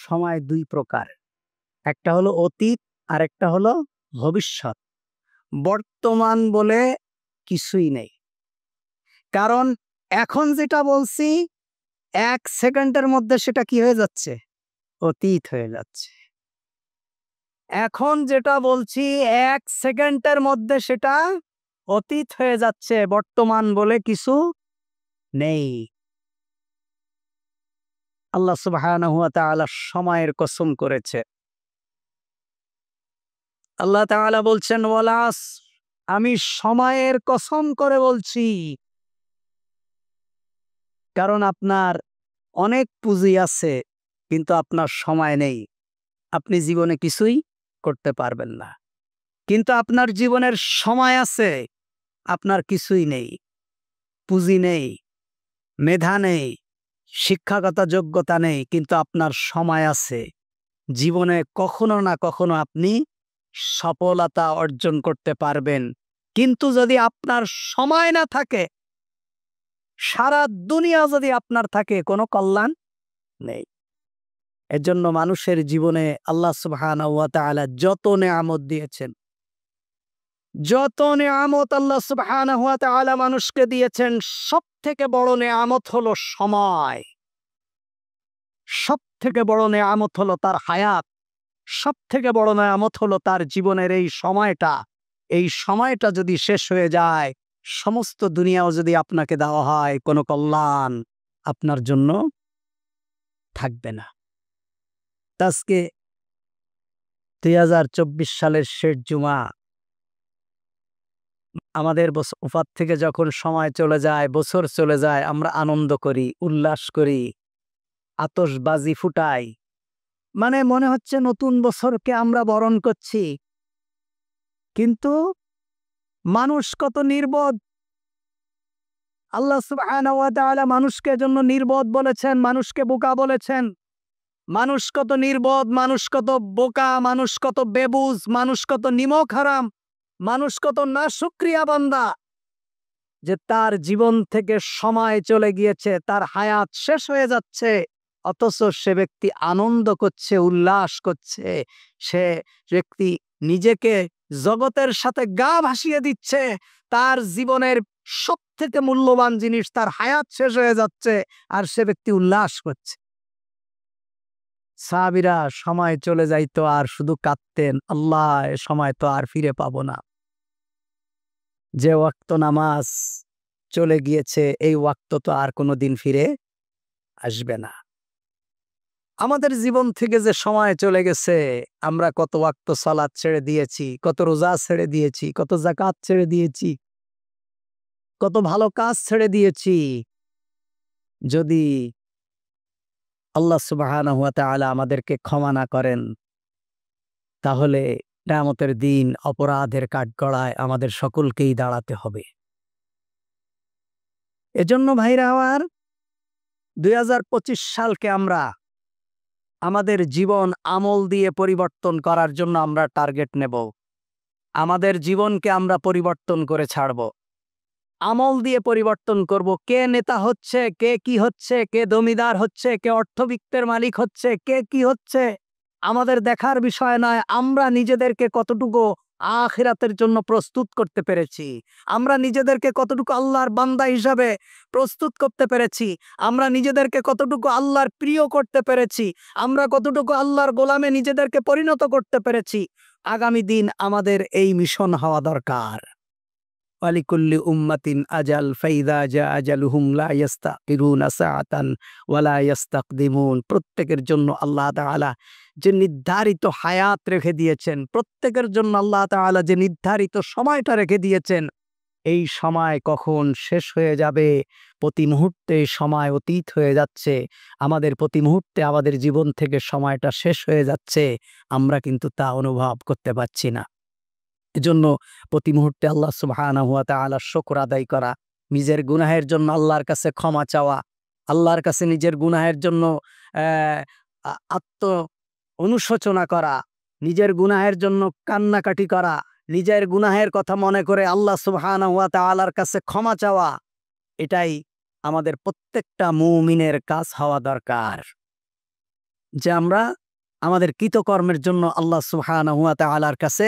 সময় দুই প্রকার। একটা হলো অতীত, আরেকটা হলো ভবিষ্যৎ। বর্তমান বলে কিছুই নেই। কারণ এখন যেটা বলছি ১ সেকেন্ডের মধ্যে সেটা কি হয়ে যাচ্ছে? অতীত হয়ে যাচ্ছে। এখন যেটা বলছি ১ সেকেন্ডের মধ্যে সেটা অতীত হয়ে যাচ্ছে। বর্তমান বলে কিছু নেই। আল্লাহ সুবহানাহু ওয়া তাআলা সময়ের কসম করেছে। আল্লাহ তাআলা বলছেন ওয়াল আসর, আমি সময়ের কসম করে বলছি। কারণ আপনার অনেক পুঁজি আছে কিন্তু আপনার সময় নেই। আপনি জীবনে কিছুই করতে পারবেন না। কিন্তু আপনার জীবনের সময় আছে, আপনার কিছুই নেই। পুঁজি নেই, মেধা নেই, শিক্ষাগত যোগ্যতা নেই, কিন্তু আপনার সময় আছে। জীবনে কখনো না কখনো আপনি সফলতা অর্জন করতে পারবেন। কিন্তু যদি আপনার সময় না থাকে, সারা দুনিয়া যদি আপনার থাকে, কোনো কল্যাণ নেই। এজন্য মানুষের জীবনে আল্লাহ সুবহানাহু ওয়া তাআলা যত নেয়ামত দিয়েছেন, যত নেয়ামত আল্লাহ সুবহানাহু ওয়া তাআলা মানুষকে দিয়েছেন, সবথেকে বড় নেয়ামত হলো সময়। সবথেকে বড় নেয়ামত হলো তার হায়াত। সবথেকে বড় নেয়ামত হলো তার জীবনের এই সময়টা। এই সময়টা যদি শেষ হয়ে যায়, সমস্ত দুনিয়াও যদি আপনাকে দেওয়া হয়, কোনো কল্যাণ আপনার জন্য থাকবে না। তা আজকে ২০২৪ সালের শেষ জুমা। আমাদের ওপার থেকে যখন সময় চলে যায়, বছর চলে যায়, আমরা আনন্দ করি, উল্লাস করি, আতশবাজি ফুটাই। মানে মনে হচ্ছে নতুন বছরকে আমরা বরণ করছি। কিন্তু মানুষ কত নির্বোধ! আল্লাহ সুবহানাহু ওয়া তাআলা মানুষকে এজন্য নির্বোধ বলেছেন, মানুষকে বোকা বলেছেন। মানুষ কত নির্বোধ, মানুষ কত বোকা, মানুষ কত বেবুঝ, মানুষ কত নিমক হারাম, মানুষ কত নাশুকরিয়া বান্দা, যে তার জীবন থেকে সময় চলে গিয়েছে, তার হায়াত শেষ হয়ে যাচ্ছে, অথচ সে ব্যক্তি আনন্দ করছে, উল্লাস করছে। সে ব্যক্তি নিজেকে জগতের সাথে গা ভাসিয়ে দিচ্ছে। তার জীবনের সবথেকে মূল্যবান জিনিস, তার হায়াত শেষ হয়ে যাচ্ছে, আর সে ব্যক্তি উল্লাস করছে। সাহাবীরা সময় চলে যাইতো আর শুধু কাঁদতেন, আল্লাহ এ সময় তো আর ফিরে পাবো না। যে ওয়াক্ত নামাজ চলে গিয়েছে, এই ওয়াক্ত তো আর কোনোদিন ফিরে আসবে না। আমাদের জীবন থেকে যে সময় চলে গেছে, আমরা কত ওয়াক্ত সালাত ছেড়ে দিয়েছি, কত রোজা ছেড়ে দিয়েছি, কত যাকাত ছেড়ে দিয়েছি, কত ভালো কাজ ছেড়ে দিয়েছি। যদি আল্লাহ সুবহানাহু ওয়া তাআলা আমাদেরকে ক্ষমা না করেন, তাহলে কিয়ামতের দিন অপরাধের কাঠগড়ায় আমাদের সকলকেই দাঁড়াতে হবে। এজন্য ভাইরা আমার, ২০২৫ সালকে আমরা আমাদের জীবন আমল দিয়ে পরিবর্তন করার জন্য আমরা টার্গেট নেব। আমাদের জীবনকে আমরা পরিবর্তন করে ছাড়ব। আমল দিয়ে পরিবর্তন করব। কে নেতা হচ্ছে, কে কি হচ্ছে, কে জমিদার হচ্ছে, কে অর্থবিত্তের মালিক হচ্ছে, কে কি হচ্ছে, আমাদের দেখার বিষয় নয়। আমরা নিজেদেরকে কতটুকু আখিরাতের জন্য প্রস্তুত করতে পেরেছি, আমরা নিজেদেরকে কতটুকু আল্লাহর বান্দা হিসাবে প্রস্তুত করতে পেরেছি, আমরা নিজেদেরকে কতটুকু আল্লাহর প্রিয় করতে পেরেছি, আমরা কতটুকু আল্লাহর গোলামে নিজেদেরকে পরিণত করতে পেরেছি। আগামী দিন আমাদের এই মিশন হওয়া দরকার। ওয়ালিকুল্লি উম্মাতিন আজাল ফাইদা জা আজালুহুম লা ইস্তাখিরুনা সাআতান ওয়া লা ইস্তাকদিমুন। প্রত্যেকের জন্য আল্লাহ তাআলা যে নির্ধারিত হায়াত রেখে দিয়েছেন, প্রত্যেকের জন্য আল্লাহ তাআলা যে নির্ধারিত সময়টা রেখে দিয়েছেন, এই সময় কখন শেষ হয়ে যাবে, প্রতি মুহূর্তে সময় অতীত হয়ে যাচ্ছে। আমাদের প্রতি মুহূর্তে আমাদের জীবন থেকে সময়টা শেষ হয়ে যাচ্ছে, আমরা কিন্তু তা অনুভব করতে পারছি না। এজন্য প্রতি মুহূর্তে আল্লাহ সুবহানাহু ওয়া তাআলার শুকর আদায় করা, নিজের গুনাহের জন্য আল্লাহর কাছে ক্ষমা চাওয়া, আল্লাহর কাছে নিজের গুনাহের জন্য আত্ম অনুশোচনা করা, নিজের গুনাহের জন্য কান্নাকাটি করা, নিজের গুনাহের কথা মনে করে আল্লাহ সুবহানাহু ওয়া তাআলার কাছে ক্ষমা চাওয়া, এটাই আমাদের প্রত্যেকটা মুমিনের কাজ হওয়া দরকার। যে আমরা আমাদের কৃতকর্মের জন্য আল্লাহ সুবহানাহু ওয়া তাআলার কাছে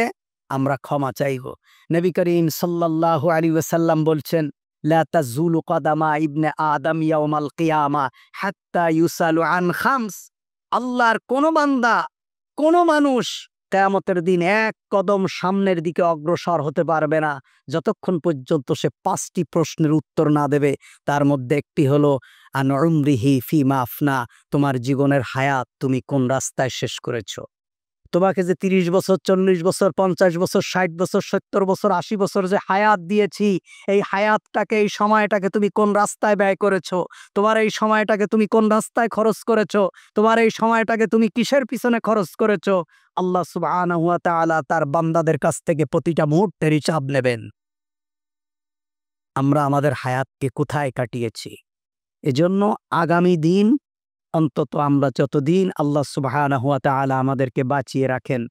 আমরা ক্ষমা চাইব। নবী করিম সাল্লাল্লাহু আলাইহি ওয়াসাল্লাম বলছেন, লা তাজুলু কদামা ইবনে আদম ইয়াউমাল কিয়ামা হাত্তা ইউসালু আন খামস। আল্লাহর কোন বান্দা, কোন মানুষ কিয়ামতের দিন এক কদম সামনের দিকে অগ্রসর হতে পারবে না যতক্ষণ পর্যন্ত সে ৫টি প্রশ্নের উত্তর না দেবে। তার মধ্যে একটি হলো আন উমরিহি ফিমা আফনা, তোমার জীবনের হায়াত তুমি কোন রাস্তায় শেষ করেছো। তোমাকে যে ৩০ বছর, ৪০ বছর, ৫০ বছর, ৬০ বছর, ৭০ বছর, ৮০ বছর যে হায়াত দিয়েছি, এই হায়াতটাকে, এই সময়টাকে তুমি কোন রাস্তায় ব্যয় করেছো? তোমার এই সময়টাকে তুমি কোন রাস্তায় খরচ করেছো? তোমার এই সময়টাকে তুমি কিসের পিছনে খরচ করেছো? আল্লাহ সুবহানাহু ওয়া তাআলা তার বান্দাদের কাছ থেকে প্রতিটা মুহূর্তের হিসাব নেবেন। আমরা আমাদের হায়াতকে কোথায় কাটিয়েছি? এজন্য আগামী দিন অন্তত আমরা যতদিন আল্লাহ সুবহানাহু ওয়া তাআলা আমাদেরকে বাঁচিয়ে রাখেন,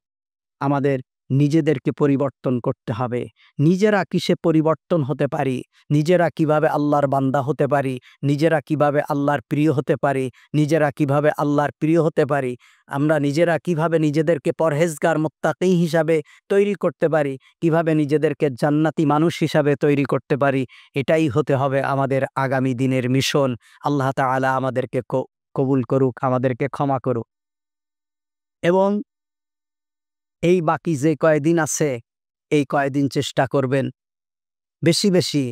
আমাদের নিজেদেরকে পরিবর্তন করতে হবে। নিজেরা কিসে পরিবর্তন হতে পারি, নিজেরা কিভাবে আল্লাহর বান্দা হতে পারি, নিজেরা কিভাবে আল্লাহর প্রিয় হতে পারি, নিজেরা কিভাবে আল্লাহর প্রিয় হতে পারি, আমরা নিজেরা কিভাবে নিজেদেরকে পরহেজগার মুত্তাকি হিসাবে তৈরি করতে পারি, কিভাবে নিজেদেরকে জান্নাতি মানুষ হিসাবে তৈরি করতে পারি, এটাই হতে হবে আমাদের আগামী দিনের মিশন। আল্লাহ তাআলা আমাদেরকে কবুল করুক, আমাদেরকে ক্ষমা করুক। এবং এই বাকি যে কয়দিন আছে, এই কয়দিন চেষ্টা করবেন বেশি বেশি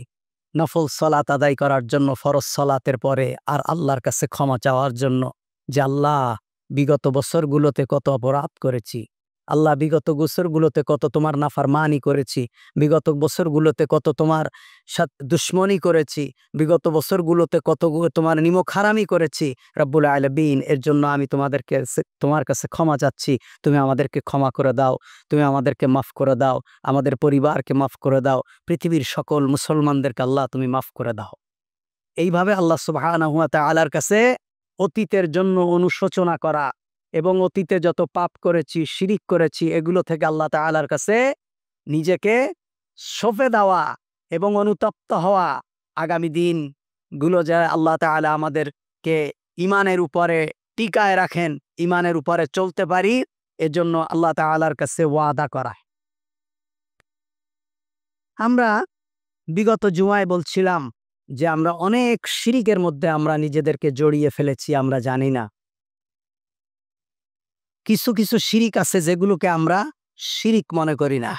নফল সলাত আদায় করার জন্য, ফরজ সলাতের পরে, আর আল্লাহর কাছে ক্ষমা চাওয়ার জন্য যে আল্লাহ, বিগত বছরগুলোতে কত অপরাধ করেছি, আল্লাহ বিগত বছরগুলোতে কত তোমার নাফরমানি করেছি, বিগত বছরগুলোতে কত তোমার সাথে দুশ্মনী করেছি, বিগত বছরগুলোতে কত তোমার নিমক হারামি করেছি। রব্বুল আলামিন, এর জন্য আমি তোমার কাছে ক্ষমা চাচ্ছি। তুমি আমাদেরকে ক্ষমা করে দাও, তুমি আমাদেরকে মাফ করে দাও, আমাদের পরিবারকে মাফ করে দাও, পৃথিবীর সকল মুসলমানদেরকে আল্লাহ তুমি মাফ করে দাও। এইভাবে আল্লাহ সুবহানাহু ওয়া তাআলার কাছে অতীতের জন্য অনুশোচনা করা এবং অতীতে যত পাপ করেছি, শিরিক করেছি, এগুলো থেকে আল্লাহ তাআলার কাছে নিজেকে সঁপে দেওয়া এবং অনুতপ্ত হওয়া। আগামী দিনগুলো যে আল্লাহ তাআলা আমাদেরকে ঈমানের উপরে টিকায় রাখেন, ঈমানের উপরে চলতে পারি, এজন্য আল্লাহ তাআলার কাছে ওয়াদা করা। আমরা বিগত জুমায় বলছিলাম যে আমরা অনেক শিরিকের মধ্যে আমরা নিজেদেরকে জড়িয়ে ফেলেছি, আমরা জানি না। কিছু কিছু শিরিক আছে যেগুলোকে আমরা শিরিক মনে করি না।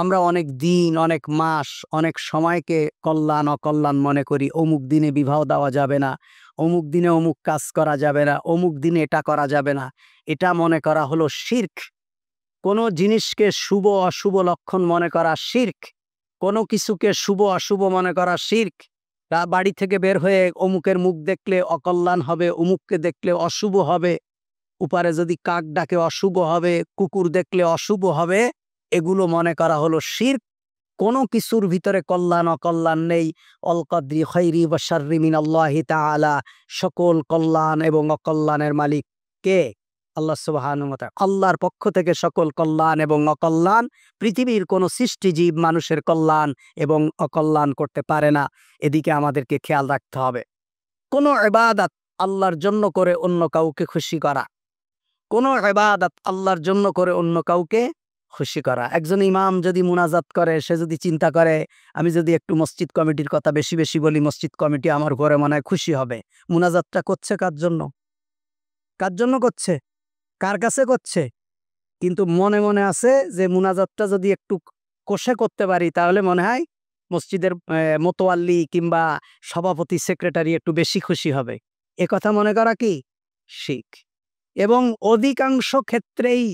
আমরা অনেক দিন, অনেক মাস, অনেক সময়কে কল্যাণ অকল্যাণ মনে করি। অমুক দিনে বিবাহ দেওয়া যাবে না, অমুক দিনে অমুক কাজ করা যাবে না, অমুক দিনে এটা করা যাবে না। এটা মনে করা হলো শিরক। কোনো জিনিসকে শুভ অশুভ লক্ষণ মনে করা শিরক, কোনো কিছুকে শুভ অশুভ মনে করা শিরক। বাড়ি থেকে বের হয়ে অমুকের মুখ দেখলে অকল্যাণ হবে, অমুককে দেখলে অশুভ হবে, উপরে যদি কাক ডাকে অশুভ হবে, কুকুর দেখলে অশুভ হবে, এগুলো মনে করা হলো শিরক। কোনো কিছুর ভিতরে কল্যাণ অকল্যাণ নেই। অল কদ্রি খৈরি ওয়া শাররি মিনাল্লাহি তাআলা, সকল কল্যাণ এবং অকল্যাণের মালিক কে? আল্লাহ সুবহানাহু ওয়া তাআলা। আল্লাহর পক্ষ থেকে সকল কল্যাণ এবং অকল্যাণ। পৃথিবীর কোনো সৃষ্টিজীব মানুষের কল্যাণ এবং অকল্যাণ করতে পারে না। এদিকে আমাদেরকে খেয়াল রাখতে হবে। কোনো ইবাদত আল্লাহর জন্য করে অন্য কাউকে খুশি করা, কোনো ইবাদত আল্লাহর জন্য করে অন্য কাউকে খুশি করা। একজন ইমাম যদি মুনাজাত করে, সে যদি চিন্তা করে আমি যদি একটু মসজিদ কমিটির কথা বেশি বেশি বলি, মসজিদ কমিটি আমার ঘরে মনে হয় খুশি হবে। মুনাজাতটা করছে কার জন্য? কার জন্য করছে? কার কাছে করছে? কিন্তু মনে মনে আছে যে মুনাজাতটা যদি একটু কষে করতে পারি তাহলে মনে হয় মসজিদের মোতোয়াল্লি কিংবা সভাপতি, সেক্রেটারি একটু বেশি খুশি হবে। এ কথা মনে করা কি শিরক। এবং অধিকাংশ ক্ষেত্রেই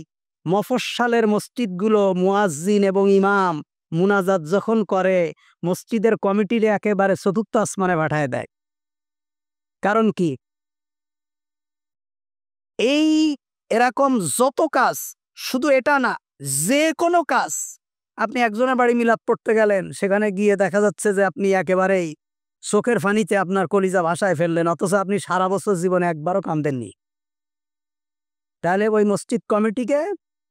মফস্বলের মসজিদগুলো মুয়াজ্জিন এবং ইমাম মুনাজাত যখন করে, মসজিদের কমিটির একেবারে চতুর্থ আসমানে পাঠায় দেয়। কারণ কি? এই এরকম যত কাজ, শুধু এটা না, যে কোনো কাজ, আপনি একজনের বাড়ি মিলাদ পড়তে গেলেন, সেখানে গিয়ে দেখা যাচ্ছে যে আপনি একেবারেই চোখের ফানিতে আপনার কলিজা ভাসায় ফেললেন, অথচ আপনি সারা বছর জীবনে একবারও কাঁদেননি। তাহলে ওই মসজিদ কমিটিকে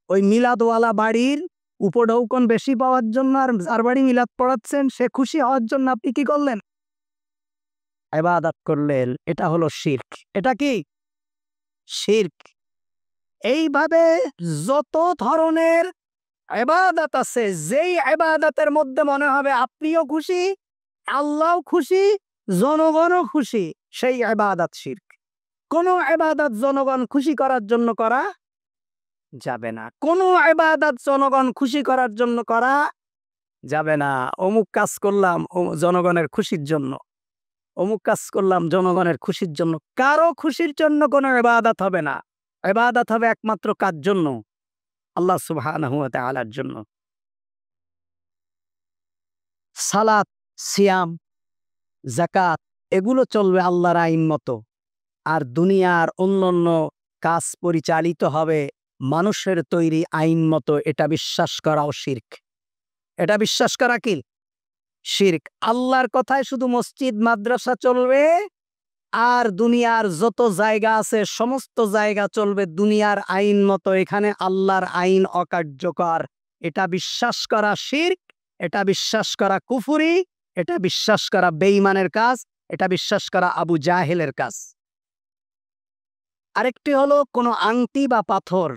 ওই মিলাদওয়ালা বাড়ির উপঢৌকন বেশি পাওয়ার জন্য আর যার বাড়ি মিলাদ পড়াচ্ছেন সে খুশি হওয়ার জন্য আপনি কি করলেন? ইবাদত করলেন। এটা হলো শিরক। এটা কি শিরক। এইভাবে যত ধরনের ইবাদত আছে, যেই ইবাদতের মধ্যে মনে হবে আপনিও খুশি, আল্লাহও খুশি, জনগণও খুশি, সেই ইবাদত শিরক। কোন ইবাদত জনগণ খুশি করার জন্য করা যাবে না। কোন ইবাদত জনগণ খুশি করার জন্য করা যাবে না। অমুক কাজ করলাম জনগণের খুশির জন্য, অমুক কাজ করলাম জনগণের খুশির জন্য। কারো খুশির জন্য কোনো ইবাদত হবে না। ইবাদত হবে একমাত্র কার জন্য? আল্লাহ সুবহানাহু ওয়া তাআলার জন্য। সালাত, সিয়াম, যাকাত এগুলো চলবে আল্লাহর আইন মতো। আর দুনিয়ার অন্যান্য কাজ পরিচালিত হবে মানুষের তৈরি আইন মতো। এটা বিশ্বাস করাও শিরক। এটা বিশ্বাস করা কি? শিরক। আল্লাহর কথায় শুধু মসজিদ মাদ্রাসা চলবে, আর দুনিয়ার যত জায়গা আছে সমস্ত জায়গা চলবে দুনিয়ার আইন মতো। এখানে আল্লাহর আইন অকার্যকর। এটা বিশ্বাস করা শিরক। এটা বিশ্বাস করা কুফরি। এটা বিশ্বাস করা বেঈমানের কাজ। এটা বিশ্বাস করা আবু জাহেলের কাজ। আরেকটি হলো কোনো আংটি বা পাথর,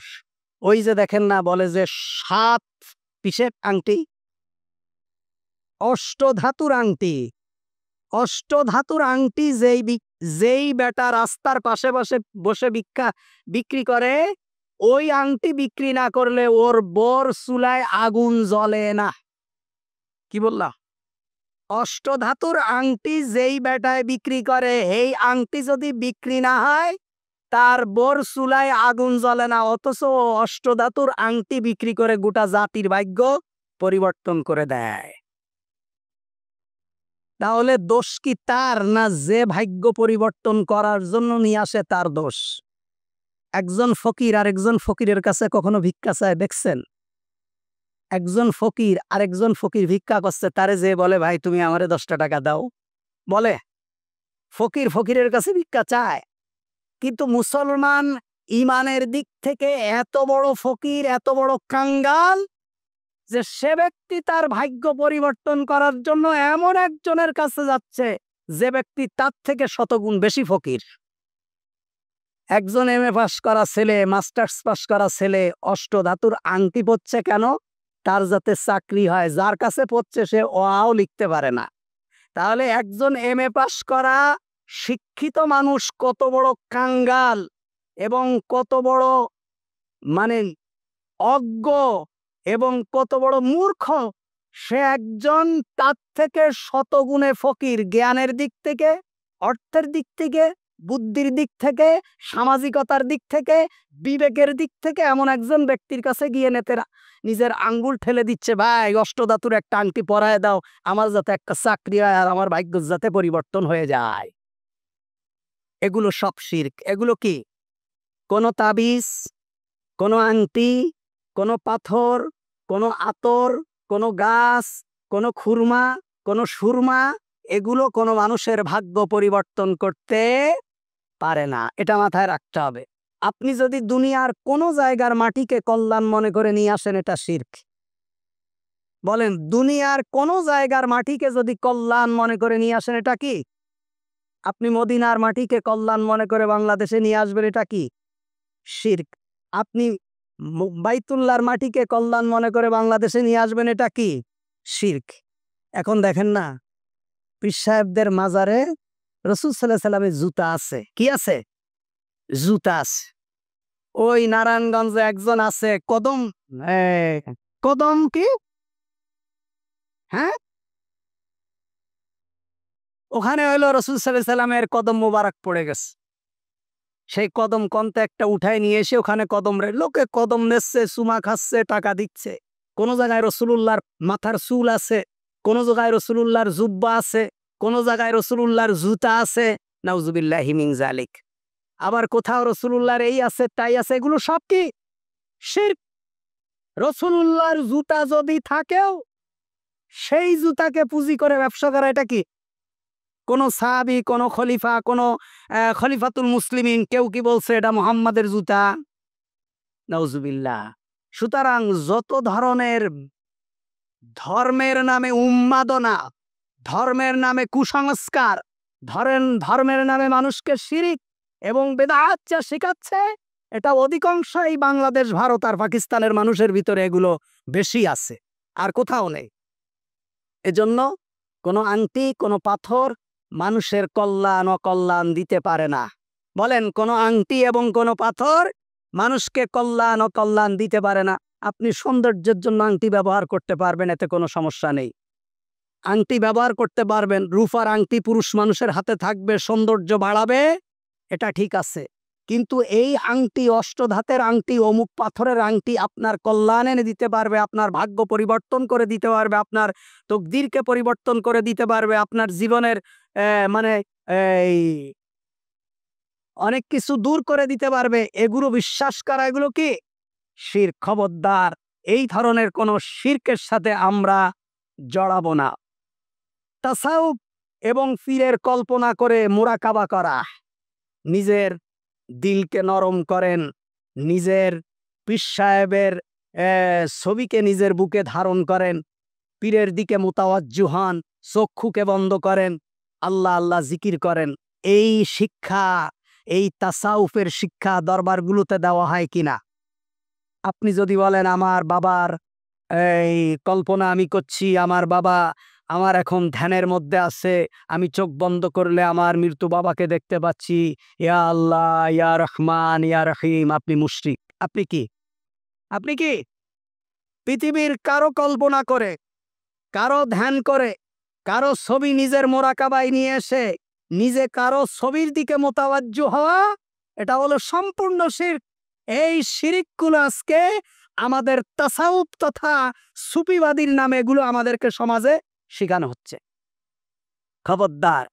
ওই যে দেখেন না, বলে যে 7 পিসের আংটি, অষ্টধাতুর আংটি। অষ্টধাতুর আংটি যেই বেটা রাস্তার পাশে বসে বসে বিক্রি করে, ওই আংটি বিক্রি না করলে ওর বর চুলায় আগুন জ্বলে না। কি বললাম? অষ্টধাতুর আংটি যেই বেটায় বিক্রি করে, এই আংটি যদি বিক্রি না হয় তার বর চুলায় আগুন জ্বলে না। অথচ অষ্টধাতুর আংটি বিক্রি করে গোটা জাতির ভাগ্য পরিবর্তন করে দেয়। তাহলে দোষ কি তার, না যে ভাগ্য পরিবর্তন করার জন্য নিয়ে আসে তার দোষ? একজন ফকির আর একজন ফকিরের কাছে কখনো ভিক্ষা চায় দেখছেন? একজন ফকির আরেকজন ফকির ভিক্ষা করছে, তারে যে বলে ভাই তুমি আমারে 10টা টাকা দাও, বলে? ফকির ফকিরের কাছে ভিক্ষা চায়। কিন্তু মুসলমান ইমানের দিক থেকে এত বড় ফকির, এত বড় কাঙ্গাল যে সে ব্যক্তি তার ভাগ্য পরিবর্তন করার জন্য এমন একজনের কাছে যাচ্ছে যে ব্যক্তি তার থেকে শতগুণ বেশি ফকির। একজন এমএ পাস করা ছেলে, মাস্টার্স পাস করা ছেলে অষ্টধাতুর আংটি পরছে কেন? তার যাতে চাকরি হয়। যার কাছে পড়ছে সে অআও লিখতে পারে না। তাহলে একজন এমএ পাস করা শিক্ষিত মানুষ কত বড় কাঙ্গাল এবং কত বড় মানে অজ্ঞ এবং কত বড় মূর্খ, সে একজন তার থেকে শতগুণে ফকির। জ্ঞানের দিক থেকে, অর্থের দিক থেকে, বুদ্ধির দিক থেকে, সামাজিকতার দিক থেকে, বিবেকের দিক থেকে এমন একজন ব্যক্তির কাছে গিয়ে নিজের আঙ্গুল ঠেলে দিচ্ছে, ভাই অষ্টধাতুর একটা আংটি পরায় দাও, আমার যাতে একটা চাকরি হয় আর আমার ভাগ্য যাতে পরিবর্তন হয়ে যায়। এগুলো সব শিরক। এগুলো কি? কোনো তাবিজ, কোনো আংটি, কোনো পাথর, কোনো আতর, কোনো গাছ, কোনো খুরমা, কোনো সুরমা, এগুলো কোনো মানুষের ভাগ্য পরিবর্তন করতে পারে না। এটা মাথায় রাখতে হবে। আপনি যদি দুনিয়ার কোনো জায়গার মাটিকে কল্যাণ মনে করে নিয়ে আসেন, এটা শিরক। বলেন, দুনিয়ার কোনো জায়গার মাটিকে যদি কল্যাণ মনে করে নিয়ে আসেন, এটা কি? আপনি মদিনার মাটিকে কল্যাণ মনে করে বাংলাদেশে নিয়ে আসবেন, এটা কি? শিরক। আপনি বাইতুল্লাহর মাটিকে কল্যাণ মনে করে বাংলাদেশে নিয়ে আসবেন, এটা কি? শিরক। এখন দেখেন না, পীর সাহেবদের মাজারে রাসূল সাল্লাল্লাহু আলাইহি সাল্লামের জুতা আছে। কি আছে? জুতা আছে। ওই নারায়ণগঞ্জে একজন আছে কদম, কদম কি, হ্যাঁ, ওখানে হইলো রাসূল সাল্লাল্লাহু আলাইহি সাল্লামের কদম মোবারক পড়ে গেছে। সেই কদম কন্তে একটা উঠায় নিয়ে এসে ওখানে কদম লোকে কদম নিচ্ছে, চুমা খাচ্ছে, টাকা দিচ্ছে। কোন জায়গায় রাসূলুল্লাহর মাথার চুল আছে, কোন জায়গায় রাসূলুল্লাহর জুব্বা আছে, কোন জায়গায় রাসূলুল্লাহর জুতা আছে, নাউজুবিল্লাহি মিন যালিক। আবার কোথাও রাসূলুল্লাহর এই আছে তাই আছে, এগুলো সব কি? শিরক। রাসূলুল্লাহর জুতা যদি থাকেও সেই জুতাকে পুঁজি করে ব্যবসা করা, এটা কি? কোন সাহাবী, কোন খলিফা, কোন খলিফাতুল মুসলিমিন কেউ কি বলছে এটা মুহাম্মাদের জুতা? নাউজুবিল্লাহ। সুতরাং যত ধরনের ধর্মের নামে উন্মাদনা, ধর্মের নামে কুসংস্কার, ধর্মের নামে মানুষকে শিরিক, এবং বেদাত যা শেখাচ্ছে এটা অধিকাংশ এই বাংলাদেশ, ভারত আর পাকিস্তানের মানুষের ভিতরে এগুলো বেশি আছে, আর কোথাও নেই। এজন্য কোনো আংটি, কোনো পাথর মানুষের কল্যাণ অকল্যাণ দিতে পারে না। বলেন, কোনো আংটি এবং কোনো পাথর মানুষকে কল্যাণ অকল্যাণ দিতে পারে না। আপনি সৌন্দর্যের জন্য আংটি ব্যবহার করতে পারবেন, এতে কোনো সমস্যা নেই। আংটি ব্যবহার করতে পারবেন, রূপার আংটি পুরুষ মানুষের হাতে থাকবে, সৌন্দর্য বাড়াবে, এটা ঠিক আছে। কিন্তু এই আংটি, অষ্টধাতের আংটি, অমুক পাথরের আংটি আপনার কল্যাণ এনে দিতে পারবে, আপনার ভাগ্য পরিবর্তন করে দিতে পারবে, আপনার তকদিরকে পরিবর্তন করে দিতে পারবে, আপনার জীবনের মানে এই অনেক কিছু দূর করে দিতে পারবে, এগুলো বিশ্বাস করা, এগুলো কি শিরক। খবরদার, এই ধরনের কোনো শিরকের সাথে আমরা জড়াবো না। তাসাউফ এবং পীরের কল্পনা করে মুরাকাবা করা, নিজের দিলকে নরম করেন, নিজের পীর সাহেবের ছবিকে নিজের বুকে ধারণ করেন, পীরের দিকে মুতাওয়াজ্জু হন, চক্ষুকে বন্ধ করেন, আল্লাহ আল্লাহ জিকির করেন। এই শিক্ষা, এই তাসাউফের শিক্ষা দরবারগুলোতে দেওয়া হয় কিনা? আপনি যদি বলেন আমার বাবার এই কল্পনা আমি করছি, আমার বাবা আমার এখন ধ্যানের মধ্যে আছে, আমি চোখ বন্ধ করলে আমার মৃত্যু বাবাকে দেখতে পাচ্ছি, ইয়া আল্লাহ, ইয়া রহমান, ইয়া রহিম, আপনি মুশরিক। আপনি কি পৃথিবীর কারো কল্পনা করে, কারো ধ্যান করে, কারো ছবি নিজের মোরাকাবায় নিয়ে এসে নিজে কারো ছবির দিকে মোতাওয়াজ্জু হওয়া, এটা হলো সম্পূর্ণ শিরক। এই শিরকগুলো আজকে আমাদের তাসাউফ তথা সুফিবাদীর নামে এগুলো আমাদেরকে সমাজে শেখানো হচ্ছে। খবরদার,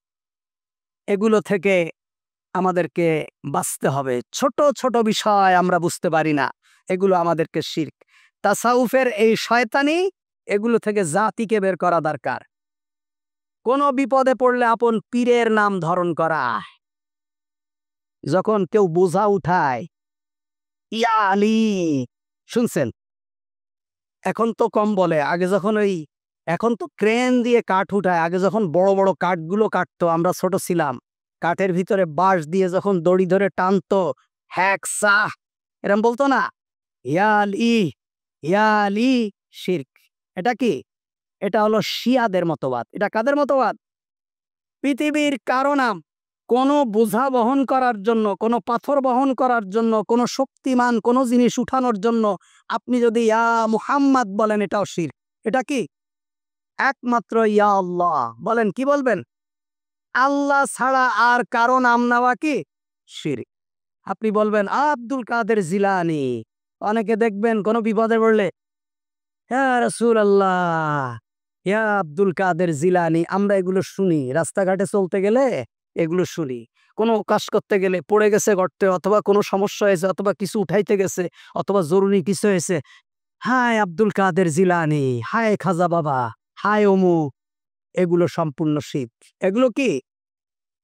এগুলো থেকে আমাদেরকে বাঁচতে হবে। ছোট ছোট বিষয় আমরা বুঝতে পারি না, এগুলো আমাদেরকে শিরক। তাসাউফের এই শয়তানি, এগুলো থেকে জাতিকে বের করা দরকার। কোনো বিপদে পড়লে আপন পীরের নাম ধারণ করা। যখন কেউ বোঝা উঠায়, ইয়া আলী, শুনছেন? এখন তো কম বলে, আগে যখন এখন তো ক্রেন দিয়ে কাঠ উঠায়। আগে যখন বড় বড় কাঠগুলো কাটতো, আমরা ছোট ছিলাম, কাঠের ভিতরে বাঁশ দিয়ে যখন দড়ি ধরে টানতো, হ্যাক সাহ এরম বলতো না, ইয়া আলী, ইয়া আলী, শিরক। এটা কি? এটা হলো শিয়াদের মতবাদ। এটা কাদের মতবাদ? পৃথিবীর কারো নাম, কোনো বোঝা বহন করার জন্য, কোনো পাথর বহন করার জন্য, কোনো শক্তিমান কোনো জিনিস উঠানোর জন্য আপনি যদি ইয়া মুহাম্মদ বলেন, এটাও শিরক। এটা কি? একমাত্র ইয়া আল্লাহ বলেন, কি বলবেন? আল্লাহ ছাড়া আর কারো নাম নেওয়া কি শিরক। আপনি বলবেন আব্দুল কাদের জিলানী, অনেকে দেখবেন কোনো বিপদে পড়লে ইয়া রাসূলুল্লাহ, ইয়া আব্দুল কাদের জিলানী। আমরা এগুলো শুনি, রাস্তাঘাটে চলতে গেলে এগুলো শুনি, কোনো কাজ করতে গেলে, পড়ে গেছে গর্তে, অথবা কোনো সমস্যা হয়েছে, অথবা কিছু উঠাইতে গেছে, অথবা জরুরি কিছু হয়েছে, হায় আব্দুল কাদের জিলানী, হায় খাজা বাবা, হায় অমুক। এগুলো সম্পূর্ণ শিরক। এগুলো কি?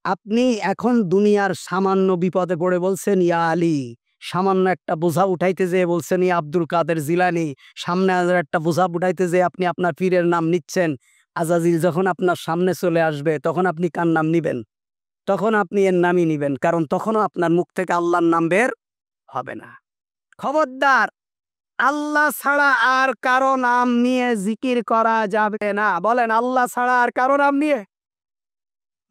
আপনি এখন দুনিয়ার সামান্য বিপদে পড়ে বলছেন ইয়া আলী, সামান্য একটা বোঝা উঠাইতে যেয়ে বলছেন ইয়া আব্দুল কাদের জিলানী, সামনে একটা বোঝা উঠাইতে যেয়ে আপনি আপনার পীরের নাম নিচ্ছেন। আজাজিল যখন আপনার সামনে চলে আসবে, তখন আপনি কার নাম নিবেন? তখন আপনি এর নামই নিবেন, কারণ তখনও আপনার মুখ থেকে আল্লাহর নাম বের হবে না। খবরদার, আল্লাহ ছাড়া আর কারো নাম নিয়ে জিকির করা যাবে না। বলেন, আল্লাহ ছাড়া আর কারো নাম নিয়ে,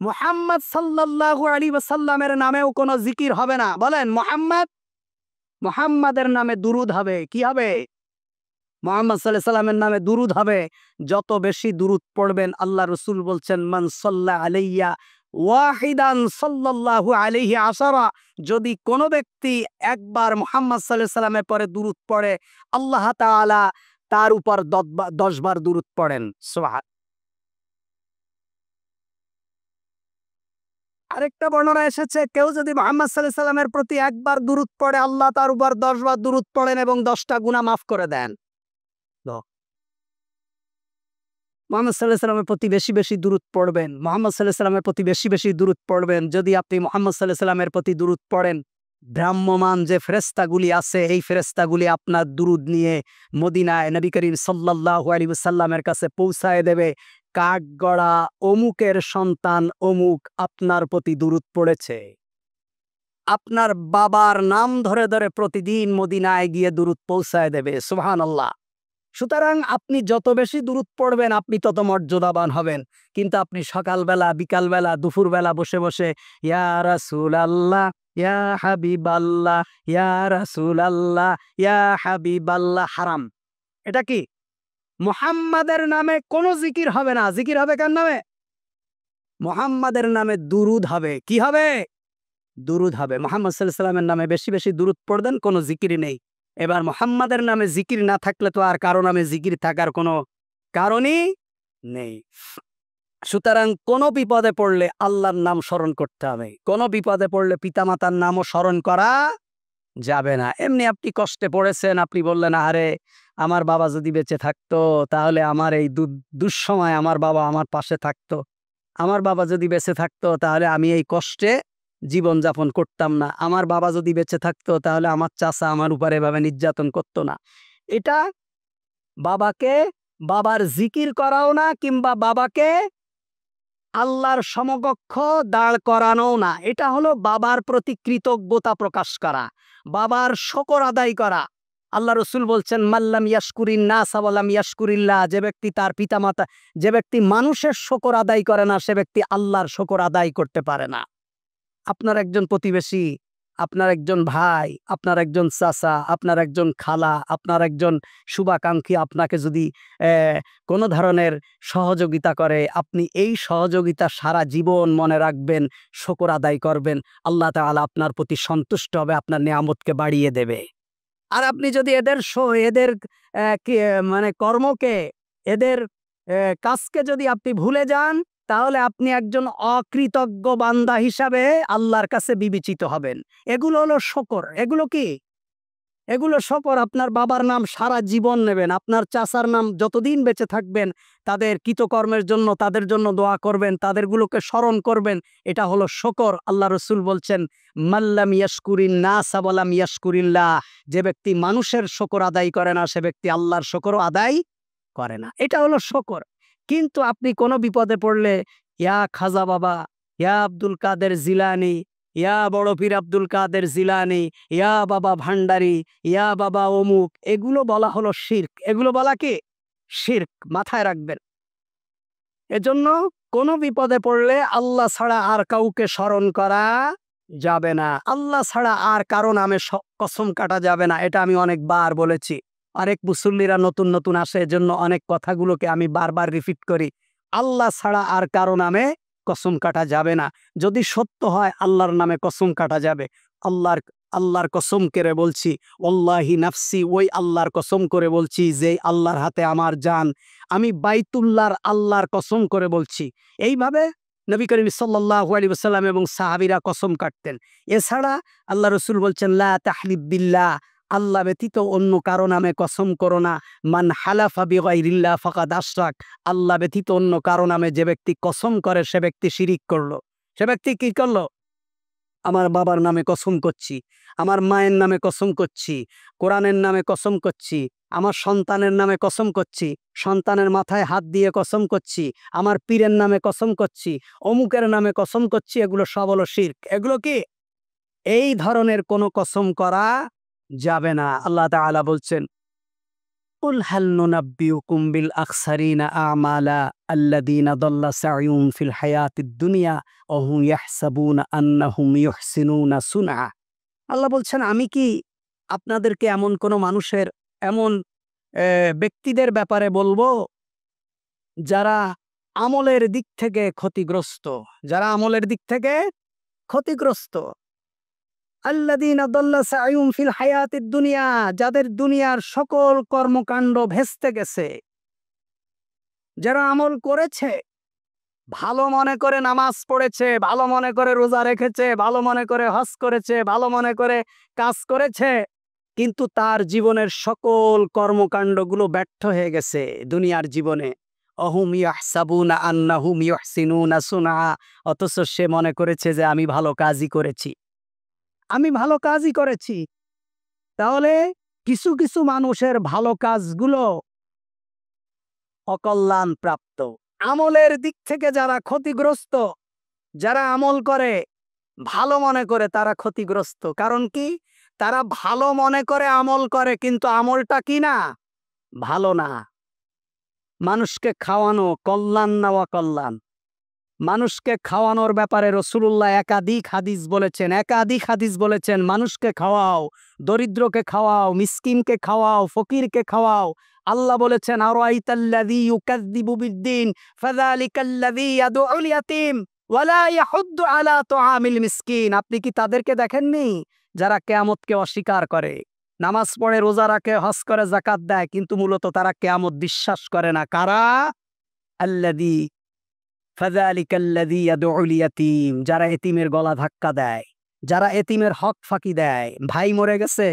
মুহাম্মদ সাল্লাল্লাহু আলাইহি ওয়াসাল্লামের নামেও কোনো জিকির হবে না। বলেন, মুহাম্মাদের নামে দুরূদ হবে। কি হবে? মুহাম্মদ সাল্লাল্লাহু আলাইহি সাল্লামের নামে দুরূদ হবে। যত বেশি দুরূদ পড়বেন, আল্লাহ রাসূল বলছেন, মান সাল্লা আলাইয়া ওয়াহিদান সাল্লাল্লাহু আলাইহি আশারা। যদি কোনো ব্যক্তি একবার মুহাম্মদ সাল্লাল্লাহু আলাইহি সাল্লামের পরে দুরূদ পড়ে, আল্লাহ তাআলা তার উপর 10 বার দুরূদ পড়েন। সুবহান। আরেকটা বর্ণনা এসেছে, কেউ যদি মুহাম্মদ সাল্লাল্লাহু আলাইহি সাল্লামের প্রতি একবার দুরূদ পড়ে, আল্লাহ তার উপর 10 বার দুরূদ পড়েন এবং 10টা গুনাহ মাফ করে দেন। মুহাম্মদ সাল্লাল্লাহু আলাইহি সাল্লামের প্রতি বেশি বেশি দুরূদ পড়বেন। মুহাম্মদ সাল্লাল্লাহু আলাইহি সাল্লামের প্রতি বেশি বেশি দুরূদ পড়বেন। যদি আপনি মুহাম্মদ সাল্লাল্লাহু আলাইহি সাল্লামের প্রতি দুরূদ পড়েন, ভ্রাম্যমান যে ফেরেশতাগুলি আছে, এই ফেরেশতাগুলি আপনার দুরূদ নিয়ে মদিনায় নবী করিম সাল্লাল্লাহু আলাইহি ওয়াসাল্লামের কাছে পৌঁছায় দেবে। কাঠগড়া অমুকের সন্তান অমুক আপনার প্রতি দুরূদ পড়েছে। আপনার বাবার নাম ধরে ধরে প্রতিদিন মদিনায় গিয়ে দুরূদ পৌঁছায় দেবে। সুবহানাল্লাহ। সুতরাং আপনি যত বেশি দুরূদ পড়বেন আপনি তত মর্যাদাবান হবেন। কিন্তু আপনি সকালবেলা, বিকালবেলা, দুপুরবেলা বসে বসে ইয়া রাসূলাল্লাহ, ইয়া হাবিবাল্লাহ, ইয়া রাসূলাল্লাহ, ইয়া হাবিবাল্লাহ হারাম। এটা কি? মুহাম্মাদের নামে কোনো জিকির হবে না। জিকির হবে কার নামে? মুহাম্মাদের নামে দুরূদ হবে। কি হবে? দুরূদ হবে। মুহাম্মদ সাল্লাল্লাহু আলাইহি ওয়াসাল্লামের নামে বেশি বেশি দুরূদ পড়বেন, কোনো জিকিরই নেই। এবার মুহাম্মাদের নামে জিকির না থাকলে তো আর কারো নামে জিকির থাকার কোনো কারণই নেই। সুতরাং কোনো বিপদে পড়লে আল্লাহর নাম স্মরণ করতে হবে। কোনো বিপদে পড়লে পিতামাতার নামও স্মরণ করা যাবে না। এমনি আপনি কষ্টে পড়েছেন, আপনি বললেন, আরে আমার বাবা যদি বেঁচে থাকতো তাহলে আমার এই দুঃসময় আমার বাবা আমার পাশে থাকতো। আমার বাবা যদি বেঁচে থাকতো তাহলে আমি এই কষ্টে জীবনযাপন করতাম না। আমার বাবা যদি বেঁচে থাকতো তাহলে আমার চাচা আমার উপর এভাবে নির্যাতন করতো না। এটা বাবাকে, বাবার জিকির করাও না, কিংবা বাবাকে আল্লাহর সমকক্ষ দাঁড় করানোও না। এটা হলো বাবার প্রতি কৃতজ্ঞতা প্রকাশ করা, বাবার শকর আদায় করা। আল্লাহ রসুল বলছেন, মাল্লাম ইয়াশকুরিন নাস ওয়ালাম ইয়াশকুরিল্লাহ, যে ব্যক্তি তার পিতামাতা, যে ব্যক্তি মানুষের শকর আদায় করে না সে ব্যক্তি আল্লাহর শকর আদায় করতে পারে না। আপনার একজন প্রতিবেশী, আপনার একজন ভাই, আপনার একজন চাচা, আপনার একজন খালা, আপনার একজন শুভাকাঙ্ক্ষী আপনাকে যদি কোনো ধরনের সহযোগিতা করে, আপনি এই সহযোগিতা সারা জীবন মনে রাখবেন, শকর আদায় করবেন। আল্লাহ তাআলা আপনার প্রতি সন্তুষ্ট হবে, আপনার নেয়ামতকে বাড়িয়ে দেবে। আর আপনি যদি এদের মানে কর্মকে, এদের কাজকে যদি আপনি ভুলে যান, তাহলে আপনি একজন অকৃতজ্ঞ বান্দা হিসাবে আল্লাহর কাছে বিবেচিত হবেন। এগুলো হলো শকর। এগুলো কি? এগুলো শকর। আপনার বাবার নাম সারা জীবন নেবেন, আপনার চাচার নাম যতদিন বেঁচে থাকবেন তাদের কৃতকর্মের জন্য, তাদের জন্য দোয়া করবেন, তাদেরগুলোকে স্মরণ করবেন। এটা হলো শকর। আল্লাহ রসুল বলছেন, মাল্লাম ইয়াশকুরিন নাস ওয়ালাম ইয়াশকুরিল্লাহ, যে ব্যক্তি মানুষের শকর আদায় করে না সে ব্যক্তি আল্লাহর শকরও আদায় করে না। এটা হলো শকর। কিন্তু আপনি কোনো বিপদে পড়লে ইয়া খাজা বাবা, ইয়া আব্দুল কাদের জিলানি, ইয়া বড় পীর আব্দুল কাদের জিলানি, ইয়া বাবা ভান্ডারি, ইয়া বাবা অমুক, এগুলো বলা হলো শিরক। এগুলো বলা কি? শিরক। মাথায় রাখবেন। এজন্য কোনো বিপদে পড়লে আল্লাহ ছাড়া আর কাউকে স্মরণ করা যাবে না। আল্লাহ ছাড়া আর কারো নামে কসম কাটা যাবে না। এটা আমি অনেকবার বলেছি। অনেক মুসল্লিরা নতুন নতুন আসে, এজন্য অনেক কথাগুলোকে আমি বারবার রিপিট করি। আল্লাহ ছাড়া আর কারো নামে কসম কাটা যাবে না। যদি সত্য হয় আল্লাহর নামে কসম কাটা যাবে। আল্লাহর কসম করে বলছি, ওয়াল্লাহি নাফসি, ওই আল্লাহর কসম করে বলছি যে আল্লাহর হাতে আমার জান, আমি বাইতুল্লাহর আল্লাহর কসম করে বলছি। এইভাবে নবী করিম সাল্লাল্লাহু আলাইহি ওয়াসাল্লাম এবং সাহাবীরা কসম কাটতেন। এছাড়া আল্লাহ রসুল বলছেন, লা তাহলিফ বিল্লাহ, আল্লাহ ব্যতীত অন্য কারো নামে কসম করো না। মান হালাফা বিগাইরিল্লাহ ফাকাদ আশরাক, আল্লাহ ব্যতীত অন্য কারো নামে যে ব্যক্তি কসম করে সে ব্যক্তি শিরিক করলো। সে ব্যক্তি কি করলো? আমার বাবার নামে কসম করছি, আমার মায়ের নামে কসম করছি, কোরআনের নামে কসম করছি, আমার সন্তানের নামে কসম করছি, সন্তানের মাথায় হাত দিয়ে কসম করছি, আমার পীরের নামে কসম করছি, অমুকের নামে কসম করছি, এগুলো সব হলো শিরক। এগুলো কি? এই ধরনের কোনো কসম করা যাবে না। আল্লাহ তাআলা বলছেন, কুল হাল নুনাব্বিউকুম বিল আখসারিনা আমালা আল্লাযীনা দাল্লা সা'য়ুহুম ফিল হায়াতিদ দুনিয়া ওয়া হুম ইয়াহসাবুনা আন্নাহুম ইউহসিনুনা সুনআ। আল্লাহ বলছেন, আমি কি আপনাদেরকে এমন কোন মানুষের, এমন ব্যক্তিদের ব্যাপারে বলবো যারা আমলের দিক থেকে ক্ষতিগ্রস্ত, যারা আমলের দিক থেকে ক্ষতিগ্রস্ত। আল্লাযীনা দাল্লা সা'য়ুহুম ফিল হায়াতিদ দুনিয়া, যাদের দুনিয়ার সকল কর্মকাণ্ড ভেস্তে গেছে, যারা আমল করেছে, ভালো মনে করে নামাজ পড়েছে, ভালো মনে করে রোজা রেখেছে, ভালো মনে করে হজ করেছে, ভালো মনে করে কাজ করেছে, কিন্তু তার জীবনের সকল কর্মকাণ্ডগুলো ব্যর্থ হয়ে গেছে দুনিয়ার জীবনে। অহুম ইয়াহসাবুনা আন্নাহুম ইউহসিনুনা সুনআ, অথচ সে মনে করেছে যে আমি ভালো কাজই করেছি, আমি ভালো কাজই করেছি। তাহলে কিছু কিছু মানুষের ভালো কাজগুলো অকল্যাণ প্রাপ্ত। আমলের দিক থেকে যারা ক্ষতিগ্রস্ত, যারা আমল করে ভালো মনে করে তারা ক্ষতিগ্রস্ত। কারণ কি? তারা ভালো মনে করে আমল করে, কিন্তু আমলটা কি না? ভালো না। মানুষকে খাওয়ানো কল্যাণ না অকল্যাণ? মানুষকে খাওয়ানোর ব্যাপারে রাসূলুল্লাহ একাধিক হাদিস বলেছেন, মানুষকে খাওয়াও, দরিদ্রকে খাওয়াও, মিসকিনকে খাওয়াও, ফকিরকে খাওয়াও। আল্লাহ বলেছেন, আরাআইতাল্লাযী ইউকাযযিবু বিদ্দীন ফাযালিকাল্লাযী ইয়াদউল ইয়াতীম ওয়া লা ইয়াহুদ্দু আলা তুআমিল মিসকিন। আপনি কি তাদেরকে দেখেননি যারা কিয়ামতকে অস্বীকার করে? নামাজ পড়ে, রোজা রাখে, হজ করে, যাকাত দেয়, কিন্তু মূলত তারা কিয়ামত বিশ্বাস করে না। কারা? আল্লাযী ফাযালিকাল্লাযী ইয়াদউল ইয়াতীম, যারা এতিমের গলা ধাক্কা দেয়, যারা এতিমের হক ফাঁকি দেয়। ভাই মরে গেছে,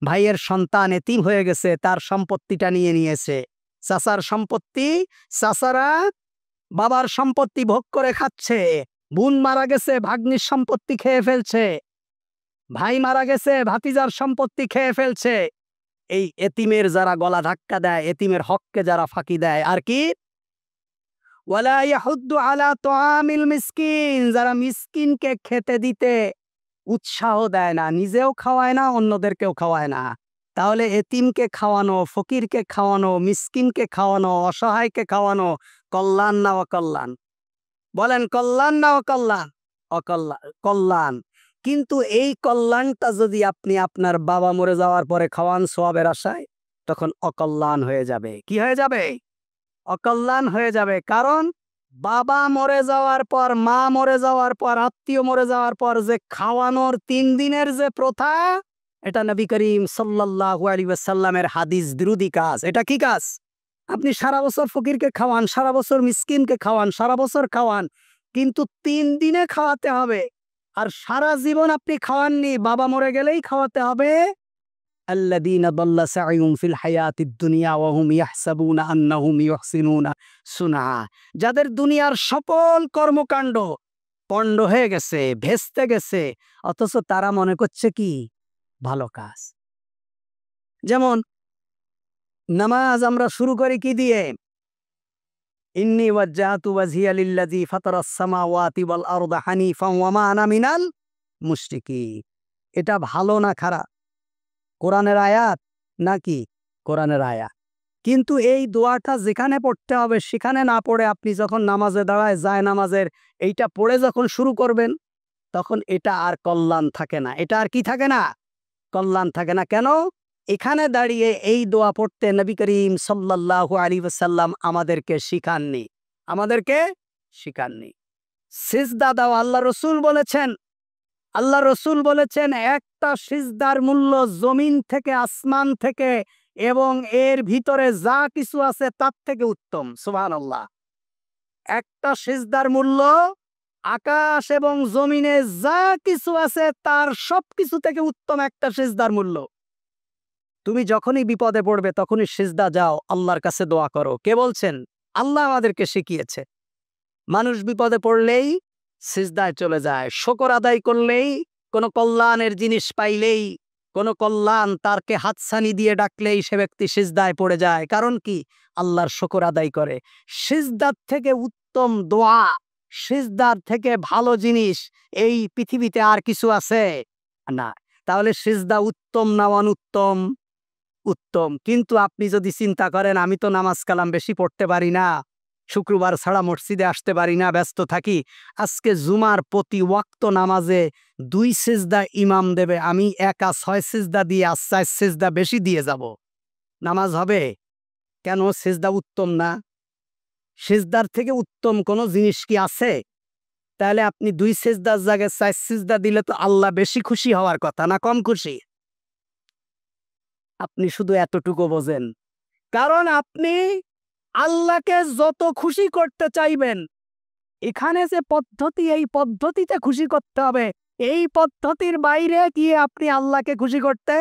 ভাইয়ের সন্তান এতিম হয়ে গেছে, তার সম্পত্তিটা নিয়ে নিয়েছে। চাচার সম্পত্তি, চাচারা বাবার সম্পত্তি ভোগ করে খাচ্ছে। বোন মারা গেছে, ভাগ্নির সম্পত্তি খেয়ে ফেলছে। ভাই মারা গেছে, ভাতিজার সম্পত্তি খেয়ে ফেলছে। এই এতিমের যারা গলা ধাক্কা দেয়, এতিমের হককে যারা ফাঁকি দেয়, আর কি? ওয়ালা ইয়াহুদ্দু আলা তুআমিল মিসকিন, যারা মিসকিনকে খেতে দিতে উৎসাহ দেয় না, নিজেও খাওয়ায় না, অন্যদেরকেও খাওয়ায় না। তাহলে এতিমকে খাওয়ানো, ফকিরকে খাওয়ানো, মিসকিনকে খাওয়ানো, অসহায়কে খাওয়ানো কল্যাণ না অকল্যাণ? বলেন, কল্যাণ না অকল্যাণ? কল্যাণ। কিন্তু এই কল্যাণটা যদি আপনি আপনার বাবা মরে যাওয়ার পরে খাওয়ান সওয়াবের আশায়, তখন অকল্যাণ হয়ে যাবে। কি হয়ে যাবে? অকল্যাণ হয়ে যাবে। কারণ বাবা মরে যাওয়ার পর, মা মরে যাওয়ার পর, আত্মীয় মরে যাওয়ার পর যে খাওয়ানোর ৩ দিনের যে প্রথা, এটা নবী করিম সাল্লাল্লাহু আলাইহি ওয়াসাল্লামের হাদিস বিরোধী কাজ। এটা কি কাজ? আপনি সারা বছর ফকিরকে খাওয়ান, সারা বছর মিসকিনকে খাওয়ান, সারা বছর খাওয়ান, কিন্তু ৩ দিনে খাওয়াতে হবে। আর সারা জীবন আপনি খাওয়াননি, বাবা মরে গেলেই খাওয়াতে হবে। الذين ضل سعيهم في الحياة الدنيا وهم يحسبون أنهم يحسنون صنعا, যাদের দুনিয়ার সকল কর্মকাণ্ড পণ্ড হয়ে গেছে, ভেস্তে গেছে, অথচ তারা মনে করছে কি ভালো কাজ। যেমন নামাজ আমরা শুরু করি কি দিয়ে? ইন্নী ওয়াজ্জাহতু ওয়াজহিয়া লিল্লাযী ফাতারাস সামাওয়াতি ওয়াল আরদা হানিফান ওয়া মা আনা মিনাল মুশরিকিন। এটা ভালো না খারাপ? কোরআনের আয়াত নাকি? কোরআনের আয়াত। কিন্তু এই দোয়াটা যেখানে পড়তে হবে সেখানে না পড়ে আপনি যখন নামাজে দাঁড়ায় যায় নামাজের এইটা পড়ে যখন শুরু করবেন, তখন এটা আর কল্যাণ থাকে না। এটা আর কি থাকে না? কল্যাণ থাকে না। কেন? এখানে দাঁড়িয়ে এই দোয়া পড়তে নবী করিম সাল্লাল্লাহু আলাইহি ওয়াসাল্লাম আমাদেরকে শিখাননি। আমাদেরকে শিখাননি। সিজদা দাও, আল্লাহ রসুল বলেছেন একটা সিজদার মূল্য জমিন থেকে, আসমান থেকে এবং এর ভিতরে যা কিছু আছে তার থেকে উত্তম। সুবহানাল্লাহ। একটা সিজদার মূল্য আকাশ এবং জমিনে যা কিছু আছে তার সবকিছু থেকে উত্তম একটা সিজদার মূল্য। তুমি যখনই বিপদে পড়বে তখনই সিজদা যাও, আল্লাহর কাছে দোয়া করো। কে বলছেন? আল্লাহ আমাদেরকে শিখিয়েছে। মানুষ বিপদে পড়লেই সিজদায় চলে যায়, শুকর আদায় করলেই, কোনো কল্যাণের জিনিস পাইলেই, কোনো কল্যাণ তারকে হাতছানি দিয়ে ডাকলেই সে ব্যক্তি সিজদায় পড়ে যায়। কারণ কি? আল্লাহর শুকর আদায় করে। সিজদার থেকে উত্তম দোয়া, সিজদার থেকে ভালো জিনিস এই পৃথিবীতে আর কিছু আছে না। তাহলে সিজদা উত্তম না অনুত্তম? উত্তম। কিন্তু আপনি যদি চিন্তা করেন আমি তো নামাজ কালাম বেশি পড়তে পারি না, শুক্রবার ছাড়া মসজিদে আসতে পারি না, ব্যস্ত থাকি, আজকে জুমার প্রতি ওয়াক্ত নামাজে 2 সিজদা ইমাম দেবে, আমি একা 6 সিজদা দিয়ে 4 সিজদা বেশি দিয়ে যাব, নামাজ হবে? কেন? সিজদা উত্তম না? সিজদার থেকে উত্তম কোনো জিনিস কি আছে? তাহলে আপনি 2 সিজদার জায়গায় 4 সিজদা দিলে তো আল্লাহ বেশি খুশি হওয়ার কথা না কম খুশি? আপনি শুধু এতটুকু বোঝেন। কারণ আপনি আল্লাহকে যত খুশি করতে চাইবেন, এখানে যে পদ্ধতি, এই পদ্ধতিতে খুশি করতে হবে। এই পদ্ধতির বাইরে গিয়ে আপনি আল্লাহকে খুশি করতে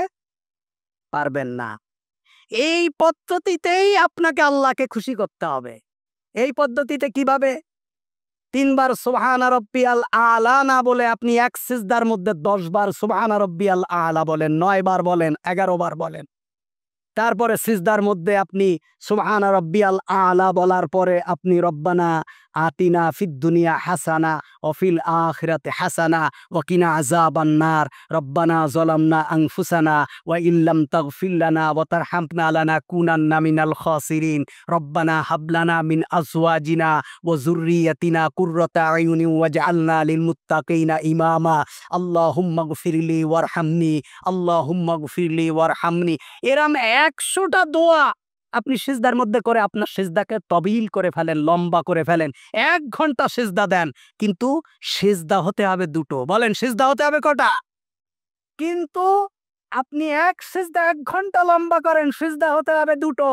পারবেন না। এই পদ্ধতিতেই আপনাকে আল্লাহকে খুশি করতে হবে। এই পদ্ধতিতে কিভাবে? 3 বার সুবহানা রাব্বিয়াল আলা না বলে আপনি এক সিজদার মধ্যে 10 বার সুবহানা রাব্বিয়াল আলা বলেন, 9 বার বলেন, 11 বার বলেন। তারপরে সিজদার মধ্যে আপনি সুবহানা রাব্বিয়াল আলা বলার পরে আপনি রব্বানা আতিনা ফিদ দুনিয়া হাসানা ওয়া ফিল আখিরাতি হাসানা ওয়া কিনা আযাবান নার রব্বানা যালামনা আনফুসানা ওয়া ইল্লাম তাগফির লানা ওয়া তারহামনা লানাকুনান্না মিনাল খাসিরিন রব্বানা হাব লানা মিন আজওয়াজিনা ওয়া যুররিয়াতিনা কুররাতা আয়ুনিন ওয়াজআলনা লিল মুত্তাকিনা ইমামা আল্লাহুম্মা গফিরলি ওয়ারহামনি আল্লাহুম্মা গফিরলি ওয়ারহামনি। এরম ১০০টা দোয়া আপনি সিজদার মধ্যে করে আপনার সিজদাকে তবিল করে ফেলেন, লম্বা করে ফেলেন। ১ ঘন্টা সিজদা দেন, কিন্তু সিজদা হতে হবে দুটো। বলেন সিজদা হতে হবে কটা? কিন্তু আপনি এক সিজদা ১ ঘন্টা লম্বা করেন, সিজদা হতে হবে দুটো।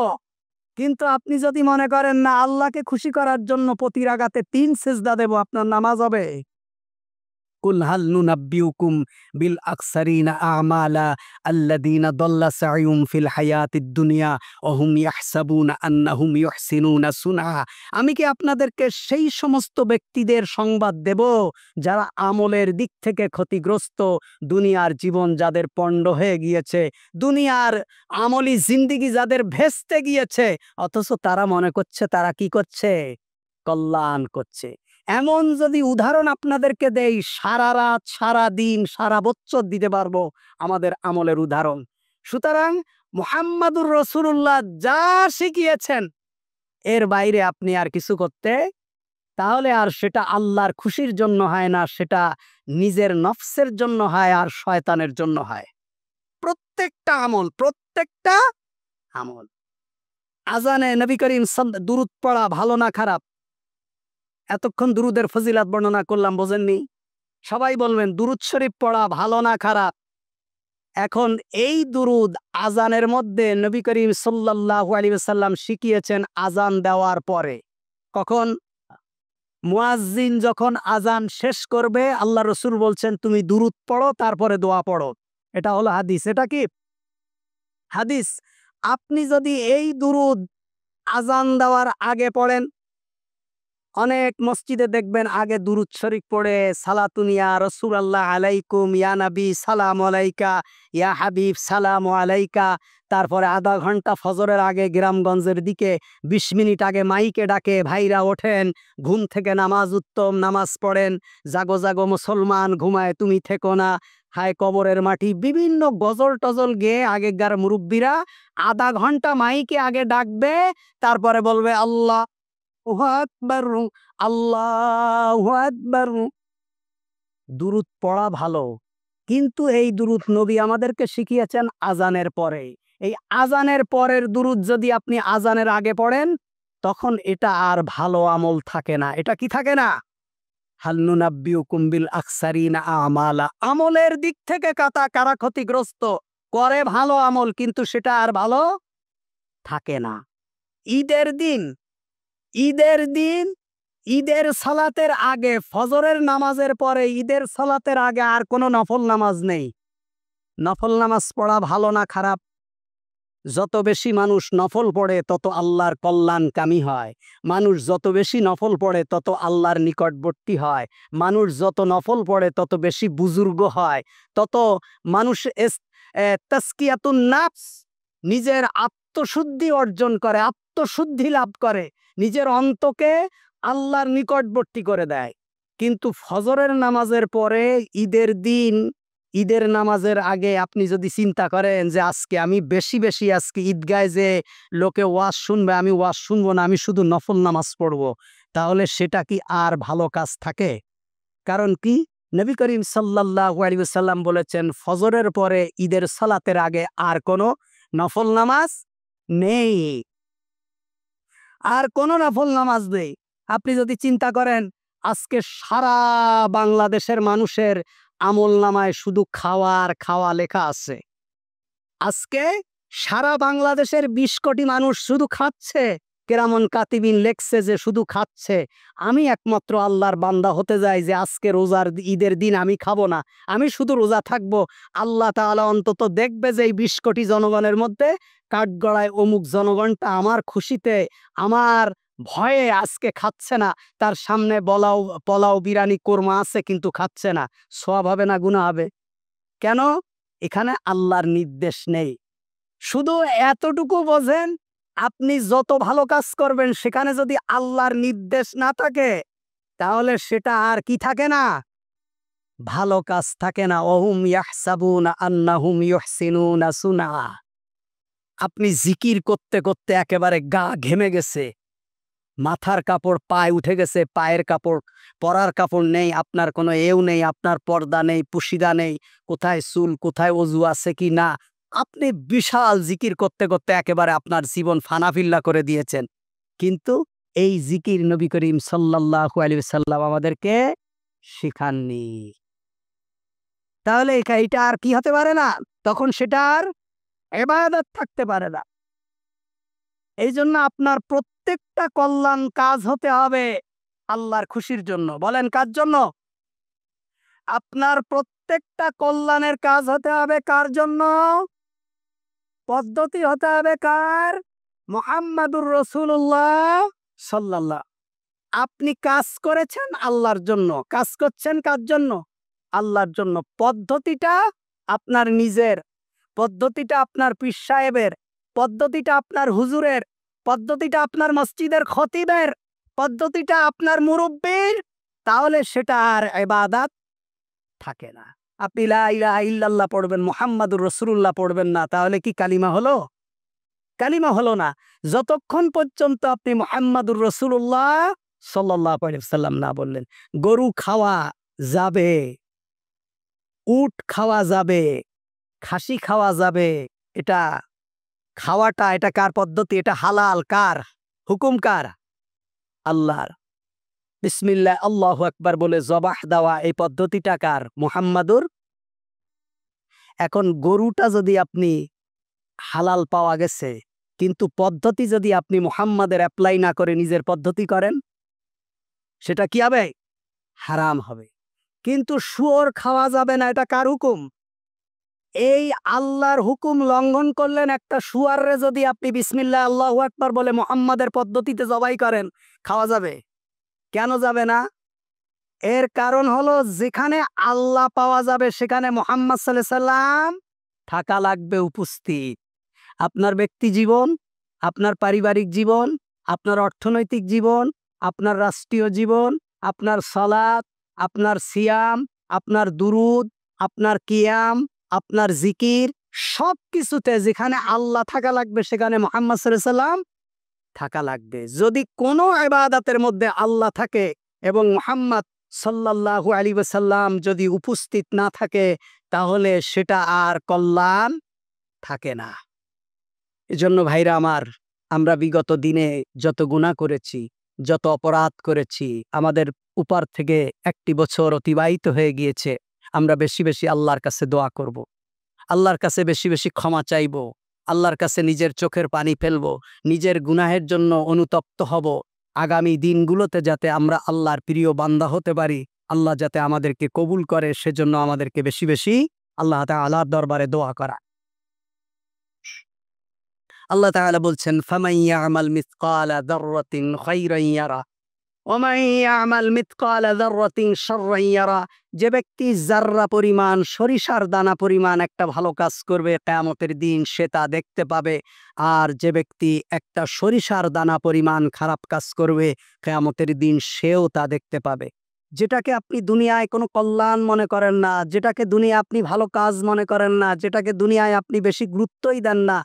কিন্তু আপনি যদি মনে করেন না আল্লাহকে খুশি করার জন্য প্রতি রাকাতে ৩ সিজদা দেব, আপনার নামাজ হবে? কুল হাল নুনাব্বিউকুম বিল আকসারিনা আমালা আল্লাযীনা দাল্লা সাইয়ুহুম ফিল হায়াতিদ দুনিয়া ওয়া হুম ইয়াহসাবুনা আন্নাহুম ইউহসিনুনা সুনআ। আমি কি আপনাদেরকে সেই সমস্ত ব্যক্তিদের সংবাদ দেব যারা আমলের দিক থেকে ক্ষতিগ্রস্ত, দুনিয়ার জীবন যাদের পণ্ড হয়ে গিয়েছে, দুনিয়ার আমলি জিন্দেগি যাদের ভেস্তে গিয়েছে, অথচ তারা মনে করছে তারা কি করছে? কল্যাণ করছে। এমন যদি উদাহরণ আপনাদেরকে দেই, সারা রাত, সারা দিন, সারা বছর দিতে পারবো আমাদের আমলের উদাহরণ। সুতরাং মুহাম্মাদুর রাসূলুল্লাহ যা শিখিয়েছেন এর বাইরে আপনি আর কিছু করতে, তাহলে আর সেটা আল্লাহর খুশির জন্য হয় না, সেটা নিজের নফসের জন্য হয় আর শয়তানের জন্য হয়। প্রত্যেকটা আমল। আজানে নবী করিম দুরূদ পড়া ভালো না খারাপ? এতক্ষণ দুরুদের ফজিলাত বর্ণনা করলাম, বোঝেননি? সবাই বলবেন দুরুদ শরীফ পড়া ভালো না খারাপ? এখন এই দুরুদ আজানের মধ্যে নবী করিম সাল্লাল্লাহু আলাইহি ওয়াসাল্লাম শিখিয়েছেন আজান দেওয়ার পরে। কখন? মুয়াজ্জিন যখন আজান শেষ করবে, আল্লাহ রসুল বলছেন তুমি দুরুদ পড়ো, তারপরে দোয়া পড়ো। এটা হলো হাদিস। এটা কি হাদিস? আপনি যদি এই দুরুদ আজান দেওয়ার আগে পড়েন, অনেক মসজিদে দেখবেন আগে দুরুদ শরীফ পড়ে সালাতুন ইয়া রাসূলুল্লাহ আলাইকুম, ইয়া নবী সালাম আলাইকা, ইয়া হাবিব সালাম আলাইকা। তারপরে আধা ঘন্টা ফজরের আগে গ্রামগঞ্জের দিকে ২০ মিনিট আগে মাইকে ডাকে, ভাইরা ওঠেন, ঘুম থেকে নামাজ উত্তম, নামাজ পড়েন, জাগো জাগো মুসলমান, ঘুমায় তুমি থেকো না, হায় কবরের মাটি, বিভিন্ন গজল টজল গেয়ে আগেকার মুরব্বীরা আধা ঘন্টা মাইকে আগে ডাকবে, তারপরে বলবে আল্লাহু আকবার, আল্লাহু আকবার। দুরুদ পড়া ভালো, কিন্তু এই দুরুদ নবী আমাদেরকে শিখিয়েছেন আজানের পরে। এই আজানের পরের দুরুদ যদি আপনি আজানের আগে পড়েন, তখন এটা আর ভালো আমল থাকে না। এটা কি থাকে না? হাল নুনাব্বিউকুম বিল আকসারিনা আমালা। আমলের দিক থেকে কারা ক্ষতিগ্রস্ত? করে ভালো আমল, কিন্তু সেটা আর ভালো থাকে না। ঈদের দিন ঈদের সালাতের আগে, ফজরের নামাজের পরে ঈদের সালাতের আগে আর কোনো নফল নামাজ নেই। নফল নামাজ পড়া ভালো না খারাপ? যত বেশি মানুষ নফল পড়ে তত আল্লাহর কল্যাণকামী হয়। মানুষ যত বেশি নফল পড়ে তত আল্লাহর নিকটবর্তী হয়। মানুষ যত নফল পড়ে তত বেশি বুজুর্গ হয়, তত মানুষ তাসকিয়াতুন নাফস, নিজের আত্মশুদ্ধি অর্জন করে, আত্মশুদ্ধি লাভ করে, নিজের অন্তকে আল্লাহর নিকটবর্তী করে দেয়। কিন্তু ফজরের নামাজের পরে ঈদের নামাজের আগে আপনি যদি চিন্তা করেন যে আজকে আমি বেশি আজকে ঈদগায় যে লোকে ওয়াজ শুনবে, আমি ওয়াজ শুনবো না, আমি শুধু নফল নামাজ পড়বো, তাহলে সেটা কি আর ভালো কাজ থাকে? কারণ কি? নবী করিম সাল্লাল্লাহু আলাইহি ওয়াসাল্লাম বলেছেন ফজরের পরে ঈদের সালাতের আগে আর কোনো নফল নামাজ নেই, আর কোনো নফল নামাজ নেই। আপনি যদি চিন্তা করেন আজকে সারা বাংলাদেশের মানুষের আমলনামায় শুধু খাওয়া লেখা আছে। আজকে সারা বাংলাদেশের ২০ কোটি মানুষ শুধু খাচ্ছে, কেরামন কাতিবিন লেখছে যে শুধু খাচ্ছে। আমি একমাত্র আল্লাহর বান্দা হতে যাই যে আজকে ঈদের দিন আমি খাবো না, আমি শুধু রোজা থাকবো। আল্লাহ তাআলা অন্তত দেখবে যে এই ২০ কোটি জনগণের মধ্যে কাঠগড়ায় অমুক জনগণটা আমার খুশিতে, আমার ভয়ে আজকে খাচ্ছে না, তার সামনে পোলাও বিরিয়ানি কোরমা আছে কিন্তু খাচ্ছে না। সওয়াব হবে না গুনাহ হবে? কেন? এখানে আল্লাহর নির্দেশ নেই। শুধু এতটুকু বোঝেন, আপনি যত ভালো কাজ করবেন সেখানে যদি আল্লাহর নির্দেশ না থাকে তাহলে সেটা আর কি থাকে না, ভালো কাজ থাকে না। ওহুম ইয়াহসাবুনা আন্নাহুম ইউহসিনুনা সুনা। আপনি জিকির করতে করতে একেবারে গা ঘেমে গেছে, মাথার কাপড় পায়ে উঠে গেছে, পায়ের কাপড় পরার কাপড় নেই, আপনার কোনো এও নেই, আপনার পর্দা নেই, পুশিদা নেই, কোথায় চুল, কোথায় অজু আছে কি না, আপনি বিশাল জিকির করতে করতে একেবারে আপনার জীবন ফানাফিল্লা করে দিয়েছেন। কিন্তু এই জিকির নবী করিম সাল্লাল্লাহু আলাইহি ওয়াসাল্লাম আমাদেরকে শিখাননি। তাহলে এটা আর কি হতে পারে না, তখন সেটা আর ইবাদত থাকতে পারে না। এই জন্য আপনার প্রত্যেকটা কল্যাণ কাজ হতে হবে আল্লাহর খুশির জন্য। বলেন কার জন্য? আপনার প্রত্যেকটা কল্যাণের কাজ হতে হবে কার জন্য? পদ্ধতি হতে হবে কার? মুহাম্মাদুর রাসূলুল্লাহ সাল্লাল্লাহ। আপনি কাজ করেছেন আল্লাহর জন্য, কাজ করছেন কার জন্য? আল্লাহর জন্য। পদ্ধতিটা আপনার নিজের, পদ্ধতিটা আপনার পীর সাহেবের, পদ্ধতিটা আপনার হুজুরের, পদ্ধতিটা আপনার মসজিদের খতিবের, পদ্ধতিটা আপনার মুরব্বির, তাহলে সেটা আর ইবাদত থাকে না। আপনি লা ইলাহা ইল্লাল্লাহ পড়বেন, মুহাম্মাদুর রাসূলুল্লাহ পড়বেন না, তাহলে কি কালিমা হলো? কালিমা হলো না। যতক্ষণ পর্যন্ত আপনি মুহাম্মাদুর রাসূলুল্লাহ সাল্লাল্লাহু আলাইহি ওয়াসাল্লাম না বললেন। গরু খাওয়া যাবে, উট খাওয়া যাবে, খাসি খাওয়া যাবে, এটা খাওয়াটা এটা কার পদ্ধতি? এটা হালাল কার? হুকুম কার? আল্লাহর। বিসমিল্লাহ আল্লাহু আকবার বলে জবাহ দেওয়া এই পদ্ধতিটা কার? মুহাম্মাদুর। এখন গরুটা যদি আপনি হালাল পাওয়া গেছে, কিন্তু পদ্ধতি যদি আপনি মুহাম্মাদের অ্যাপ্লাই না করে নিজের পদ্ধতি করেন, সেটা কি হবে? হারাম হবে। কিন্তু শুয়োর খাওয়া যাবে না, এটা কার হুকুম? এই আল্লাহর হুকুম লঙ্ঘন করলেন একটা শুয়ারে যদি আপনি বিসমিল্লাহ আল্লাহু আকবার বলে মুহাম্মাদের পদ্ধতিতে জবাই করেন, খাওয়া যাবে? কেন যাবে না? এর কারণ হলো যেখানে আল্লাহ পাওয়া যাবে সেখানে মুহাম্মদ সাল্লাল্লাহু আলাইহি সাল্লাম থাকা লাগবে উপস্থিত। আপনার ব্যক্তি জীবন, আপনার পারিবারিক জীবন, আপনার অর্থনৈতিক জীবন, আপনার রাষ্ট্রীয় জীবন, আপনার সালাত, আপনার সিয়াম, আপনার দুরুদ, আপনার কিয়াম, আপনার জিকির, সবকিছুতে যেখানে আল্লাহ থাকা লাগবে সেখানে মুহাম্মদ সাল্লাল্লাহু আলাইহি সাল্লাম থাকা লাগবে। যদি কোনো ইবাদতের মধ্যে আল্লাহ থাকে এবং মুহাম্মদ সাল্লাল্লাহু আলাইহি ওয়াসাল্লাম যদি উপস্থিত না থাকে, তাহলে সেটা আর কল্যাণ থাকে না। এজন্য ভাইরা আমার, আমরা বিগত দিনে যত গুনাহ করেছি, যত অপরাধ করেছি, আমাদের উপর থেকে একটি বছর অতিবাহিত হয়ে গিয়েছে। আমরা বেশি বেশি আল্লাহর কাছে দোয়া করব, আল্লাহর কাছে বেশি বেশি ক্ষমা চাইব, আল্লাহর কাছে নিজের চোখের পানি ফেলব, নিজের গুনাহের জন্য অনুতপ্ত হব। আগামী দিনগুলোতে যাতে আমরা আল্লাহর প্রিয় বান্দা হতে পারি, আল্লাহ যাতে আমাদেরকে কবুল করে, সেজন্য আমাদেরকে বেশি বেশি আল্লাহ তাআলার দরবারে দোয়া করা। আল্লাহ তাআলা বলছেন, ফামান ইয়ামাল মিসকালা যাররাতিন খায়রান ইয়ারা ওয়া মান ইয়ামাল মিসকালা যাররাতিন শাররান ইয়ারা। যে ব্যক্তি যাররা পরিমাণ, সরিষার দানা পরিমাণ একটা ভালো কাজ করবে, কিয়ামতের দিন সে তা দেখতে পাবে। আর যে ব্যক্তি একটা সরিষার দানা পরিমাণ খারাপ কাজ করবে, কিয়ামতের দিন সেও তা দেখতে পাবে। যেটাকে আপনি দুনিয়ায় কোনো কল্যাণ মনে করেন না, যেটাকে দুনিয়ায় আপনি ভালো কাজ মনে করেন না, যেটাকে দুনিয়ায় আপনি বেশি গুরুত্বই দেন না,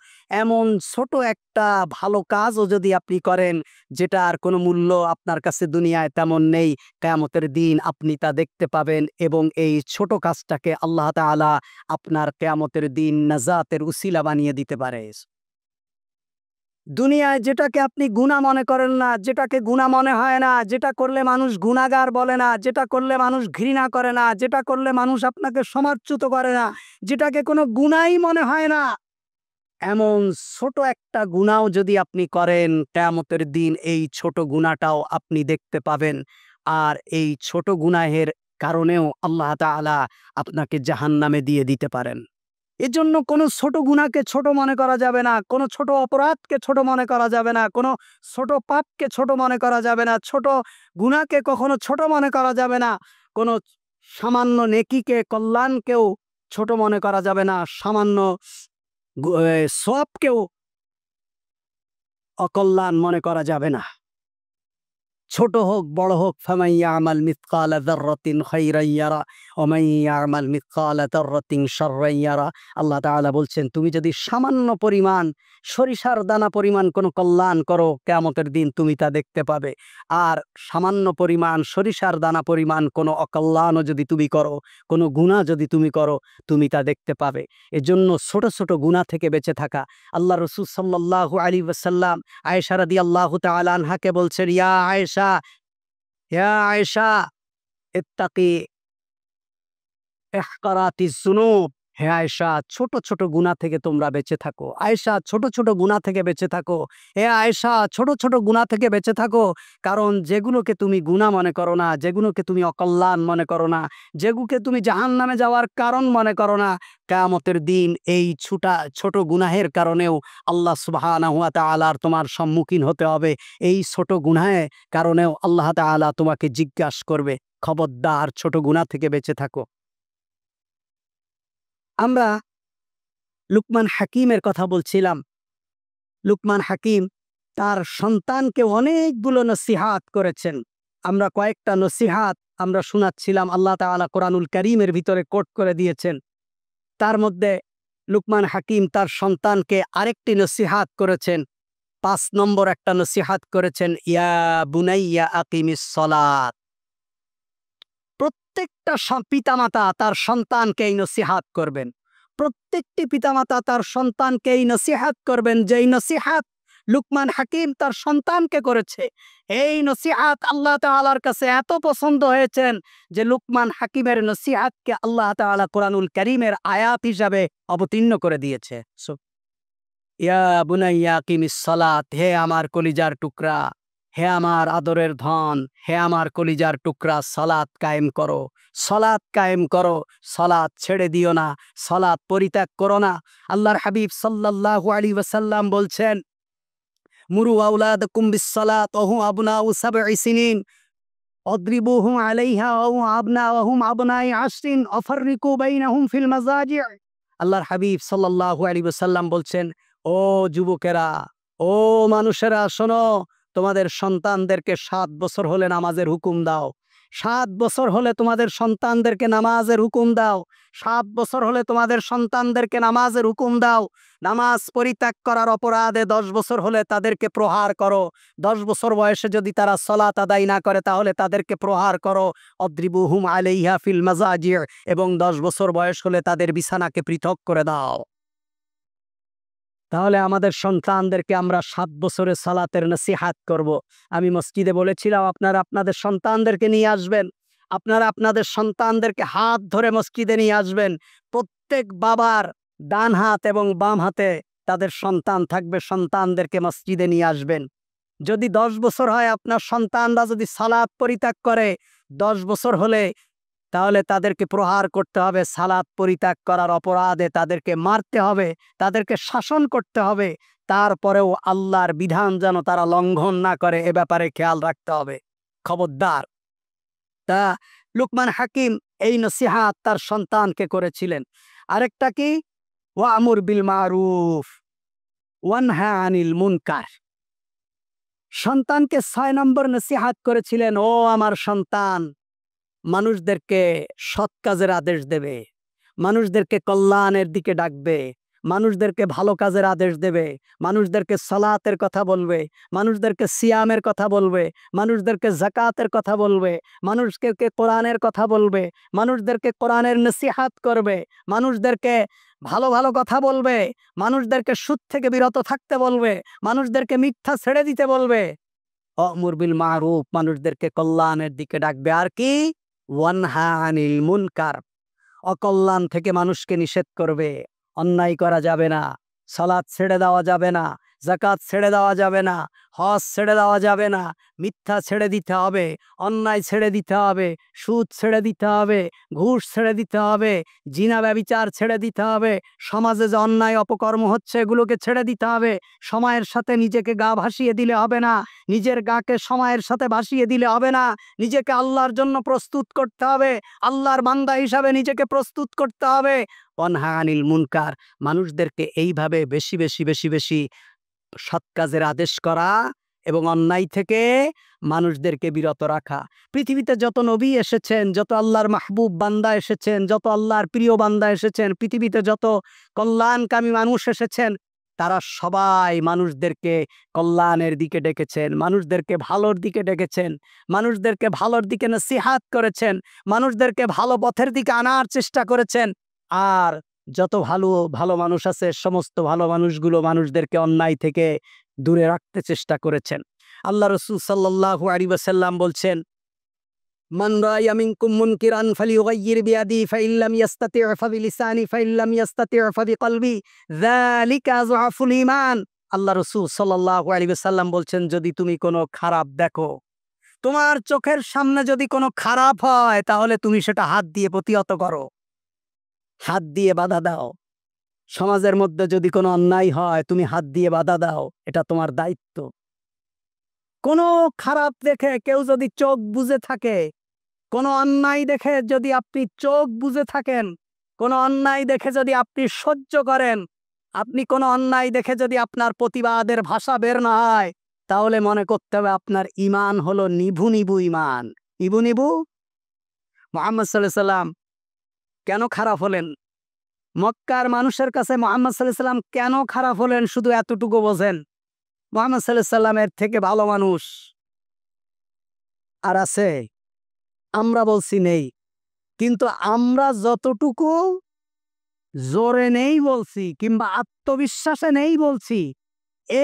এমন ছোট একটা ভালো কাজও যদি আপনি করেন, যেটার কোনো মূল্য আপনার কাছে দুনিয়ায় তেমন নেই, কিয়ামতের দিন আপনি তা দেখতে পাবেন। এবং এই ছোট কাজটাকে আল্লাহ তাআলা আপনার কিয়ামতের দিন নাজাতের উসিলা বানিয়ে দিতে পারে। দুনিয়ায় যেটাকে আপনি গুনাহ মনে করেন না, যেটাকে গুনাহ মনে হয় না, যেটা করলে মানুষ গুনাহগার বলে না, যেটা করলে মানুষ ঘৃণা করে না, যেটা করলে মানুষ আপনাকে সমাদচ্যুত করে না, যেটাকে কোনো গুনাহই মনে হয় না, এমন ছোট একটা গুনাহও যদি আপনি করেন, কিয়ামতের দিন এই ছোট গুনাহটাও আপনি দেখতে পাবেন। আর এই ছোট গুনাহের কারণেও আল্লাহ তাআলা আপনাকে জাহান্নামে দিয়ে দিতে পারেন। এজন্য কোনো ছোট গুনাহকে ছোট মনে করা যাবে না, কোনো ছোট অপরাধকে ছোট মনে করা যাবে না, কোনো ছোট পাপকে ছোট মনে করা যাবে না, ছোট গুনাহকে কখনো ছোট মনে করা যাবে না, কোনো সামান্য নেকিকে, কল্যাণকেও ছোট মনে করা যাবে না, সামান্য সওয়াবকেও অকল্যাণ মনে করা যাবে না। ছোট হোক বড় হোক, ফামান ইয়ামাল মিসকালা যাররাতিন খাইরান ইয়ারা ওয়া মান ইয়ামাল মিসকালা যাররাতিন শাররান ইয়ারা। আল্লাহ তাআলা বলছেন, তুমি যদি সামান্য পরিমাণ সরিষার দানা পরিমাণ কোনো কল্যাণ করো, কিয়ামতের দিন তুমি তা দেখতে পাবে। আর সামান্য পরিমাণ সরিষার দানা পরিমাণ কোনো অকল্যাণও যদি তুমি করো, কোনো গুনাহ যদি তুমি করো, তুমি তা দেখতে পাবে। এজন্য ছোট ছোট গুনাহ থেকে বেঁচে থাকা। আল্লাহ রাসূল সাল্লাল্লাহু আলাইহি ওয়াসাল্লাম আয়েশা রাদিয়াল্লাহু তাআলা আনহাকে বলছেন, ইয়া আয়েশা, ইয়া আয়েশা, ইত্তাকি ইহকারাতিজ যুনুব। হে আয়েশা, ছোট ছোট গুনাহ থেকে তোমরা বেঁচে থাকো। আয়েশা, ছোট ছোট গুনাহ থেকে বেঁচে থাকো। হে আয়েশা, ছোট ছোট গুনাহ থেকে বেঁচে থাকো। কারণ যেগুলোকে তুমি গুনাহ মনে করো না, যেগুলোকে তুমি অকল্যাণ মনে করো না, যেগুলোকে তুমি জাহান্নামে যাওয়ার কারণ মনে করো না, কিয়ামতের দিন এই ছোট গুনাহের কারণেও আল্লাহ সুবহানাহু ওয়া তাআলার তোমার সম্মুখীন হতে হবে। এই ছোট গুনাহের কারণেও আল্লাহ তাআলা তোমাকে জিজ্ঞাসা করবে। খবরদার, ছোট গুনাহ থেকে বেঁচে থাকো। আমরা লুকমান হাকিমের কথা বলছিলাম। লুকমান হাকিম তার সন্তানকে অনেকগুলো নসিহাত করেছেন। আমরা কয়েকটা নসিহাত আমরা শোনাচ্ছিলাম, আল্লাহ তাআলা কোরআনুল কারীমের ভিতরে কোট করে দিয়েছেন। তার মধ্যে লুকমান হাকিম তার সন্তানকে আরেকটি নসিহাত করেছেন। ৫ নম্বর একটা নসিহাত করেছেন, ইয়া বুনাইয়া আকিমিস সলাত। প্রত্যেকটা পিতামাতা তার সন্তানকে এই নসিহাত করবেন। প্রত্যেকটি পিতামাতা তার সন্তানকে এই নসিহাত করবেন, যেই নসিহাত লুকমান হাকিম তার সন্তানকে করেছে। এই নসিহাত আল্লাহ তাআলার কাছে এত পছন্দ হয়েছেন যে লুকমান হাকিমের নসিহাতকে আল্লাহ তাআলা কোরআনুল কারীমের আয়াত হিসাবে অবতীর্ণ করে দিয়েছে। ইয়া বুনাইয়া আকিমিস সালাত, হে আমার কলিজার টুকরা, হে আমার আদরের ধন, হে আমার কলিজার টুকরা, সালাত কায়েম করো, সালাত কায়েম করো, সালাত ছেড়ে দিও না, সালাত পরিত্যাগ করো না। আল্লাহর হাবিব সাল্লাল্লাহু আলাইহি ওয়াসাল্লাম বলছেন, মুরু আওলাদাকুম বিস-সালাত ওয়া হুম আবনাউ সাবঈ সিনিন অদ্রিবুহুম আলাইহা ওয়া হুম আবনাউহুম আবনাই আশরিন আফাররিকু বাইনাহুম ফিল মাযাজি'। আল্লাহর হাবিব সাল্লাল্লাহু আলাইহি ওয়াসাল্লাম বলছেন, ও যুবকেরা, ও মানুষেরা, শোনো, তোমাদের সন্তানদেরকে ৭ বছর হলে নামাজের হুকুম দাও। ৭ বছর হলে তোমাদের সন্তানদেরকে নামাজের হুকুম দাও। ৭ বছর হলে তোমাদের সন্তানদেরকে নামাজের হুকুম দাও। নামাজ পরিত্যাগ করার অপরাধে ১০ বছর হলে তাদেরকে প্রহার করো। ১০ বছর বয়সে যদি তারা সালাত আদায় না করে তাহলে তাদেরকে প্রহার করো। অদ্রিবুহুম আলাইহা ফিল মাযাজি', এবং ১০ বছর বয়স হলে তাদের বিছানাকে পৃথক করে দাও। তাহলে আমাদের সন্তানদেরকে আমরা ৭ বছরের সালাতের নসিহাত করব। আমি মসজিদে বলেছিলাম, আপনারা আপনাদের সন্তানদেরকে নিয়ে আসবেন। আপনারা আপনাদের সন্তানদেরকে হাত ধরে মসজিদে নিয়ে আসবেন। প্রত্যেক বাবার ডান হাত এবং বাম হাতে তাদের সন্তান থাকবে, সন্তানদেরকে মসজিদে নিয়ে আসবেন। যদি ১০ বছর হয়, আপনার সন্তানরা যদি সালাত পরিত্যাগ করে ১০ বছর হলে, তাহলে তাদেরকে প্রহার করতে হবে। সালাত পরিত্যাগ করার অপরাধে তাদেরকে মারতে হবে, তাদেরকে শাসন করতে হবে। তারপরেও আল্লাহর বিধান যেন তারা লঙ্ঘন না করে, এ ব্যাপারে খেয়াল রাখতে হবে। খবরদার। তা লুকমান হাকিম এই নসিহাত তার সন্তানকে করেছিলেন। আরেকটা কি, ওয়ামুর বিল মারুফ ওয়ানহা আনিল মুনকার। সন্তানকে ৬ নম্বর নসিহাত করেছিলেন, ও আমার সন্তান, মানুষদেরকে সৎ কাজের আদেশ দেবে, মানুষদেরকে কল্যাণের দিকে ডাকবে, মানুষদেরকে ভালো কাজের আদেশ দেবে, মানুষদেরকে সালাতের কথা বলবে, মানুষদেরকে সিয়ামের কথা বলবে, মানুষদেরকে যাকাতের কথা বলবে, মানুষদেরকে কোরআনের কথা বলবে, মানুষদেরকে কোরআনের নসিহাত করবে, মানুষদেরকে ভালো ভালো কথা বলবে, মানুষদেরকে সুদ থেকে বিরত থাকতে বলবে, মানুষদেরকে মিথ্যা ছেড়ে দিতে বলবে। অমর বিল মারুফ, মানুষদেরকে কল্যাণের দিকে ডাকবে। আর কি, ওয়ানহা আনিল মুনকার, অকল্যাণ থেকে মানুষকে নিষেধ করবে। অন্যায় করা যাবে না, সালাত ছেড়ে দেওয়া যাবে না, যাকাত ছেড়ে দেওয়া যাবে না, হজ ছেড়ে দেওয়া যাবে না, মিথ্যা ছেড়ে দিতে হবে, অন্যায় ছেড়ে দিতে হবে, সুদ ছেড়ে দিতে হবে, ঘুষ ছেড়ে দিতে হবে, জিনা ব্যভিচার ছেড়ে দিতে হবে, সমাজে যে অন্যায় অপকর্ম হচ্ছে এগুলোকে ছেড়ে দিতে হবে। সময়ের সাথে নিজেকে গা ভাসিয়ে দিলে হবে না, নিজের গাকে সময়ের সাথে ভাসিয়ে দিলে হবে না, নিজেকে আল্লাহর জন্য প্রস্তুত করতে হবে, আল্লাহর বান্দা হিসাবে নিজেকে প্রস্তুত করতে হবে। ওয়ানহা আনিল মুনকার, মানুষদেরকে এইভাবে বেশি বেশি বেশি বেশি সৎ কাজের আদেশ করা এবং অন্যায় থেকে মানুষদেরকে বিরত রাখা। পৃথিবীতে যত নবী এসেছেন, যত আল্লাহর মাহবুব বান্দা এসেছেন, যত আল্লাহর প্রিয় বান্দা এসেছেন, পৃথিবীতে যত কল্যাণকামী মানুষ এসেছেন, তারা সবাই মানুষদেরকে কল্যাণের দিকে ডেকেছেন, মানুষদেরকে ভালোর দিকে ডেকেছেন, মানুষদেরকে ভালোর দিকে নসিহাত করেছেন, মানুষদেরকে ভালো পথের দিকে আনার চেষ্টা করেছেন। আর যত ভালো ভালো মানুষ আছে, সমস্ত ভালো মানুষগুলো মানুষদেরকে অন্যায় থেকে দূরে রাখতে চেষ্টা করেছেন। আল্লাহ রাসূল সাল্লাল্লাহু আলাইহি ওয়াসাল্লাম বলছেন, মান রাআয়া মিনকুম মুনকিরান ফালিয়ুগাইয়ির বিয়াদিহি ফাইন লাম ইস্তাতি' ফাবিলিসানি ফাইন লাম ইস্তাতি' ফাবিকলবি যালিকা আযআফুল ঈমান। আল্লাহ রাসূল সাল্লাল্লাহু আলাইহি ওয়াসাল্লাম বলছেন, যদি তুমি কোনো খারাপ দেখো, তোমার চোখের সামনে যদি কোনো খারাপ হয়, তাহলে তুমি সেটা হাত দিয়ে প্রতিহত করো, হাত দিয়ে বাধা দাও। সমাজের মধ্যে যদি কোনো অন্যায় হয়, তুমি হাত দিয়ে বাধা দাও, এটা তোমার দায়িত্ব। কোনো খারাপ দেখে কেউ যদি চোখ বুজে থাকে, কোনো অন্যায় দেখে যদি আপনি চোখ বুজে থাকেন, কোনো অন্যায় দেখে যদি আপনি সহ্য করেন, আপনি কোনো অন্যায় দেখে যদি আপনার প্রতিবাদের ভাষা বের না হয়, তাহলে মনে করতে হবে আপনার ঈমান হলো নিভু নিভু ঈমান। নিভু নিভু। মুহাম্মদ সাল্লাল্লাহু আলাইহি সাল্লাম কেন খারাপ হলেন? মক্কার মানুষের কাছে মুহাম্মদ সাল্লাল্লাহু আলাইহি সাল্লাম কেন খারাপ হলেন? শুধু এতটুকু বোঝেন, মুহাম্মদ সাল্লাল্লাহু আলাইহি সাল্লামের থেকে ভালো মানুষ আর আছে? আমরা বলছি নেই, কিন্তু আমরা যতটুকু জোরে নেই বলছি কিংবা আত্মবিশ্বাসে নেই বলছি,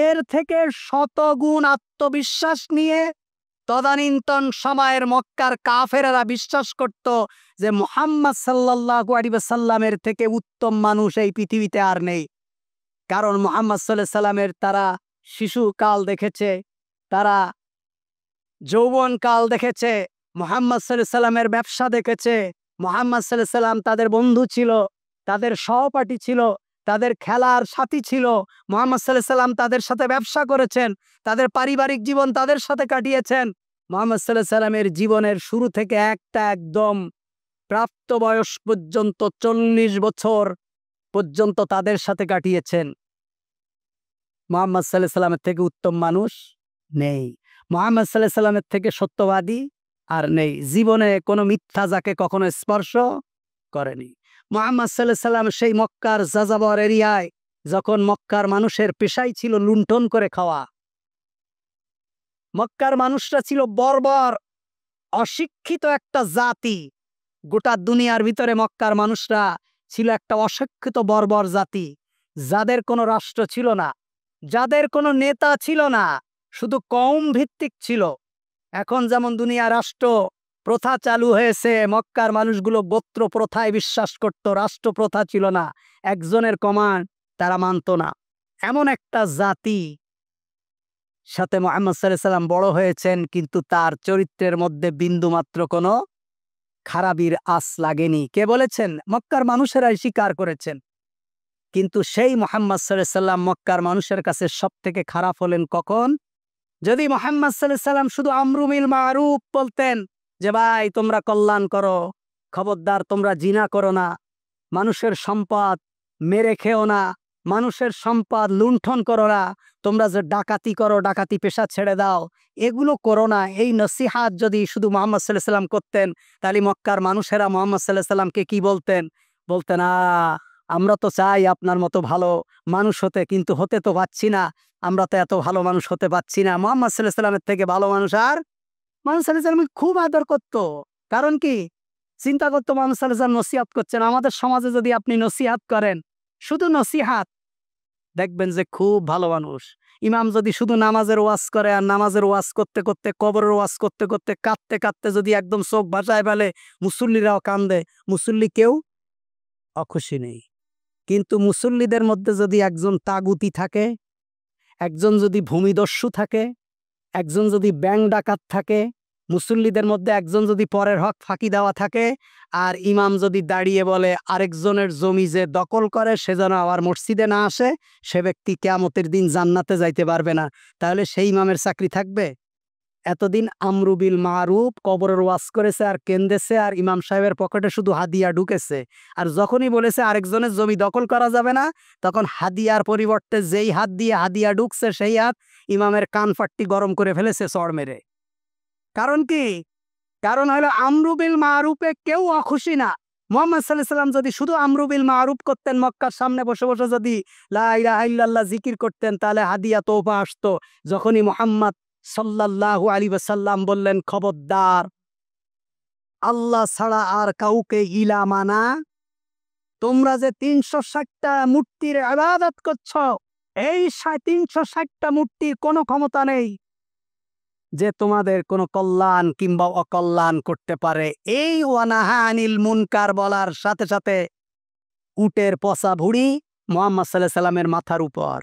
এর থেকে শতগুণ আত্মবিশ্বাস নিয়ে তদানীন্তন সময়ের মক্কার কাফেরেরা বিশ্বাস করত যে মুহাম্মদ সাল্লাল্লাহু আলাইহি ওয়াসাল্লামের থেকে উত্তম মানুষ এই পৃথিবীতে আর নেই। কারণ মুহাম্মদ সাল্লাল্লাহু আলাইহি সাল্লামের তারা শিশুকাল দেখেছে, তারা যৌবনকাল দেখেছে, মুহাম্মদ সাল্লাল্লাহু আলাইহি সাল্লামের ব্যবসা দেখেছে, মুহাম্মদ সাল্লাল্লাহু আলাইহি সাল্লাম তাদের বন্ধু ছিল, তাদের সহপাঠী ছিল, তাদের খেলার সাথী ছিল। মুহাম্মদ সাল্লাল্লাহু আলাইহি সাল্লাম তাদের সাথে ব্যবসা করেছেন, তাদের পারিবারিক জীবন তাদের সাথে কাটিয়েছেন। মুহাম্মদ সাল্লাল্লাহু আলাইহি সাল্লামের জীবনের শুরু থেকে একটা একদম প্রাপ্তবয়স পর্যন্ত 40 বছর পর্যন্ত তাদের সাথে কাটিয়েছেন। মুহাম্মদ সাল্লাল্লাহু আলাইহি সাল্লামের থেকে উত্তম মানুষ নেই, মুহাম্মদ সাল্লাল্লাহু আলাইহি সাল্লামের থেকে সত্যবাদী আর নেই। জীবনে কোনো মিথ্যা যাকে কখনো স্পর্শ করেনি। মুহাম্মদ সাল্লাল্লাহু আলাইহি সাল্লাম সেই মক্কার যাযাবর এরিয়ায়, যখন মক্কার মানুষের পেশাই ছিল লুণ্ঠন করে খাওয়া, মক্কার মানুষরা ছিল বর্বর অশিক্ষিত একটা জাতি। গোটা দুনিয়ার ভিতরে মক্কার মানুষরা ছিল একটা অশিক্ষিত বর্বর জাতি, যাদের কোনো রাষ্ট্র ছিল না, যাদের কোনো নেতা ছিল না, শুধু কওম ভিত্তিক ছিল। এখন যেমন দুনিয়া রাষ্ট্র প্রথা চালু হয়েছে, মক্কার মানুষগুলো গোত্র প্রথায় বিশ্বাস করত, রাষ্ট্র প্রথা ছিল না, একজনের কমান্ড তারা মানত না। এমন একটা জাতি সাথে মুহাম্মদ সাল্লাল্লাহু আলাইহি সাল্লাম বড় হয়েছেন, কিন্তু তার চরিত্রের মধ্যে বিন্দুমাত্র কোনো খারাপির আঁচ লাগেনি। কে বলেছেন? মক্কার মানুষেরাই স্বীকার করেছেন। কিন্তু সেই মুহাম্মদ সাল্লাল্লাহু আলাইহি সাল্লাম মক্কার মানুষের কাছে সবথেকে খারাপ হলেন কখন? যদি মুহাম্মদ সাল্লাল্লাহু আলাইহি সাল্লাম শুধু আমরু বিল মারুফ বলতেন, যে ভাই তোমরা কল্যাণ করো, খবরদার তোমরা জিনা করো না, মানুষের সম্পদ মেরে খেও না, মানুষের সম্পদ লুণ্ঠন করো না, তোমরা যে ডাকাতি করো ডাকাতি পেশা ছেড়ে দাও, এগুলো করো না, এই নসিহাত যদি শুধু মুহাম্মদ সাল্লাল্লাহু আলাইহি সাল্লাম করতেন, তাহলে মক্কার মানুষেরা মুহাম্মদ সাল্লাল্লাহু আলাইহি সাল্লামকে কি বলতেন? বলতেন, আমরা তো চাই আপনার মতো ভালো মানুষ হতে, কিন্তু হতে তো পাচ্ছি না, আমরা তো এত ভালো মানুষ হতে পাচ্ছি না। মুহাম্মদ সাল্লাল্লাহু আলাইহি সাল্লামের থেকে ভালো মানুষ আর মুহাম্মদ সাল্লাল্লাহু আলাইহি সাল্লাম খুব আদর করত। কারণ কি? চিন্তা করতো মুহাম্মদ সাল্লাল্লাহু আলাইহি সাল্লাম নসিহাত করছেন। আমাদের সমাজে যদি আপনি নসিহাত করেন, শুধু নসিহাত, দেখবেন যে খুব ভালো মানুষ। ইমাম যদি শুধু নামাজের ওয়াজ করে, আর নামাজের ওয়াজ করতে করতে, কবরের ওয়াজ করতে করতে, কাঁদতে কাঁদতে যদি একদম চোখ ভাসায় ফেলে, মুসল্লিরাও কান্দে, মুসল্লি কেউ অখুশি নেই। কিন্তু মুসল্লিদের মধ্যে যদি একজন তাগুতি থাকে, একজন যদি ভূমিদস্যু থাকে, একজন যদি ব্যাং ডাকাত থাকে, মুসল্লিদের মধ্যে একজন যদি পরের হক ফাঁকি দেওয়া থাকে, আর ইমাম যদি দাঁড়িয়ে বলে আরেকজনের জমি যে দখল করে সে যেন আবার মসজিদে না আসে, সে ব্যক্তি কিয়ামতের দিন জান্নাতে যাইতে পারবে না, তাহলে সেই ইমামের চাকরি থাকবে? এতদিন আমরু বিল মারুফ কবরের ওয়াজ করেছে আর কেন্দেছে, আর ইমাম সাহেবের পকেটে শুধু হাদিয়া ঢুকেছে। আর যখনই বলেছে আরেকজনের জমি দখল করা যাবে না, তখন হাদিয়ার পরিবর্তে যেই হাত দিয়ে হাদিয়া ঢুকছে সেই হাত ইমামের কান ফাট্টি গরম করে ফেলেছে চড় মেরে। কারণ কি? কারণ হলো আমরু বিল মারুফে কেউ অখুশি না। মুহাম্মদ সাল্লাল্লাহু আলাইহি সাল্লাম যদি শুধু আমরু বিল মারুফ করতেন, মক্কার সামনে বসে বসে যদি লা ইলাহা ইল্লাল্লাহ জিকির করতেন, তাহলে হাদিয়া তোফা আসতো। যখনই মুহাম্মদ সাল্লাল্লাহু আলাইহি ওয়াসাল্লাম বললেন, খবরদার আল্লাহ ছাড়া আর কাউকে ইলা মানা, তোমরা যে ৩৬০টা মূর্তির ইবাদত করছো, এই ৩৬০টা মূর্তির কোনো ক্ষমতা নেই যে তোমাদের কোনো কল্যাণ কিংবা অকল্যাণ করতে পারে। এই ওয়ানাহা আনিল মুনকার বলার সাথে সাথে উটের পচা ভুঁড়ি মুহাম্মদ সাল্লাল্লাহু আলাইহি সাল্লামের মাথার উপর।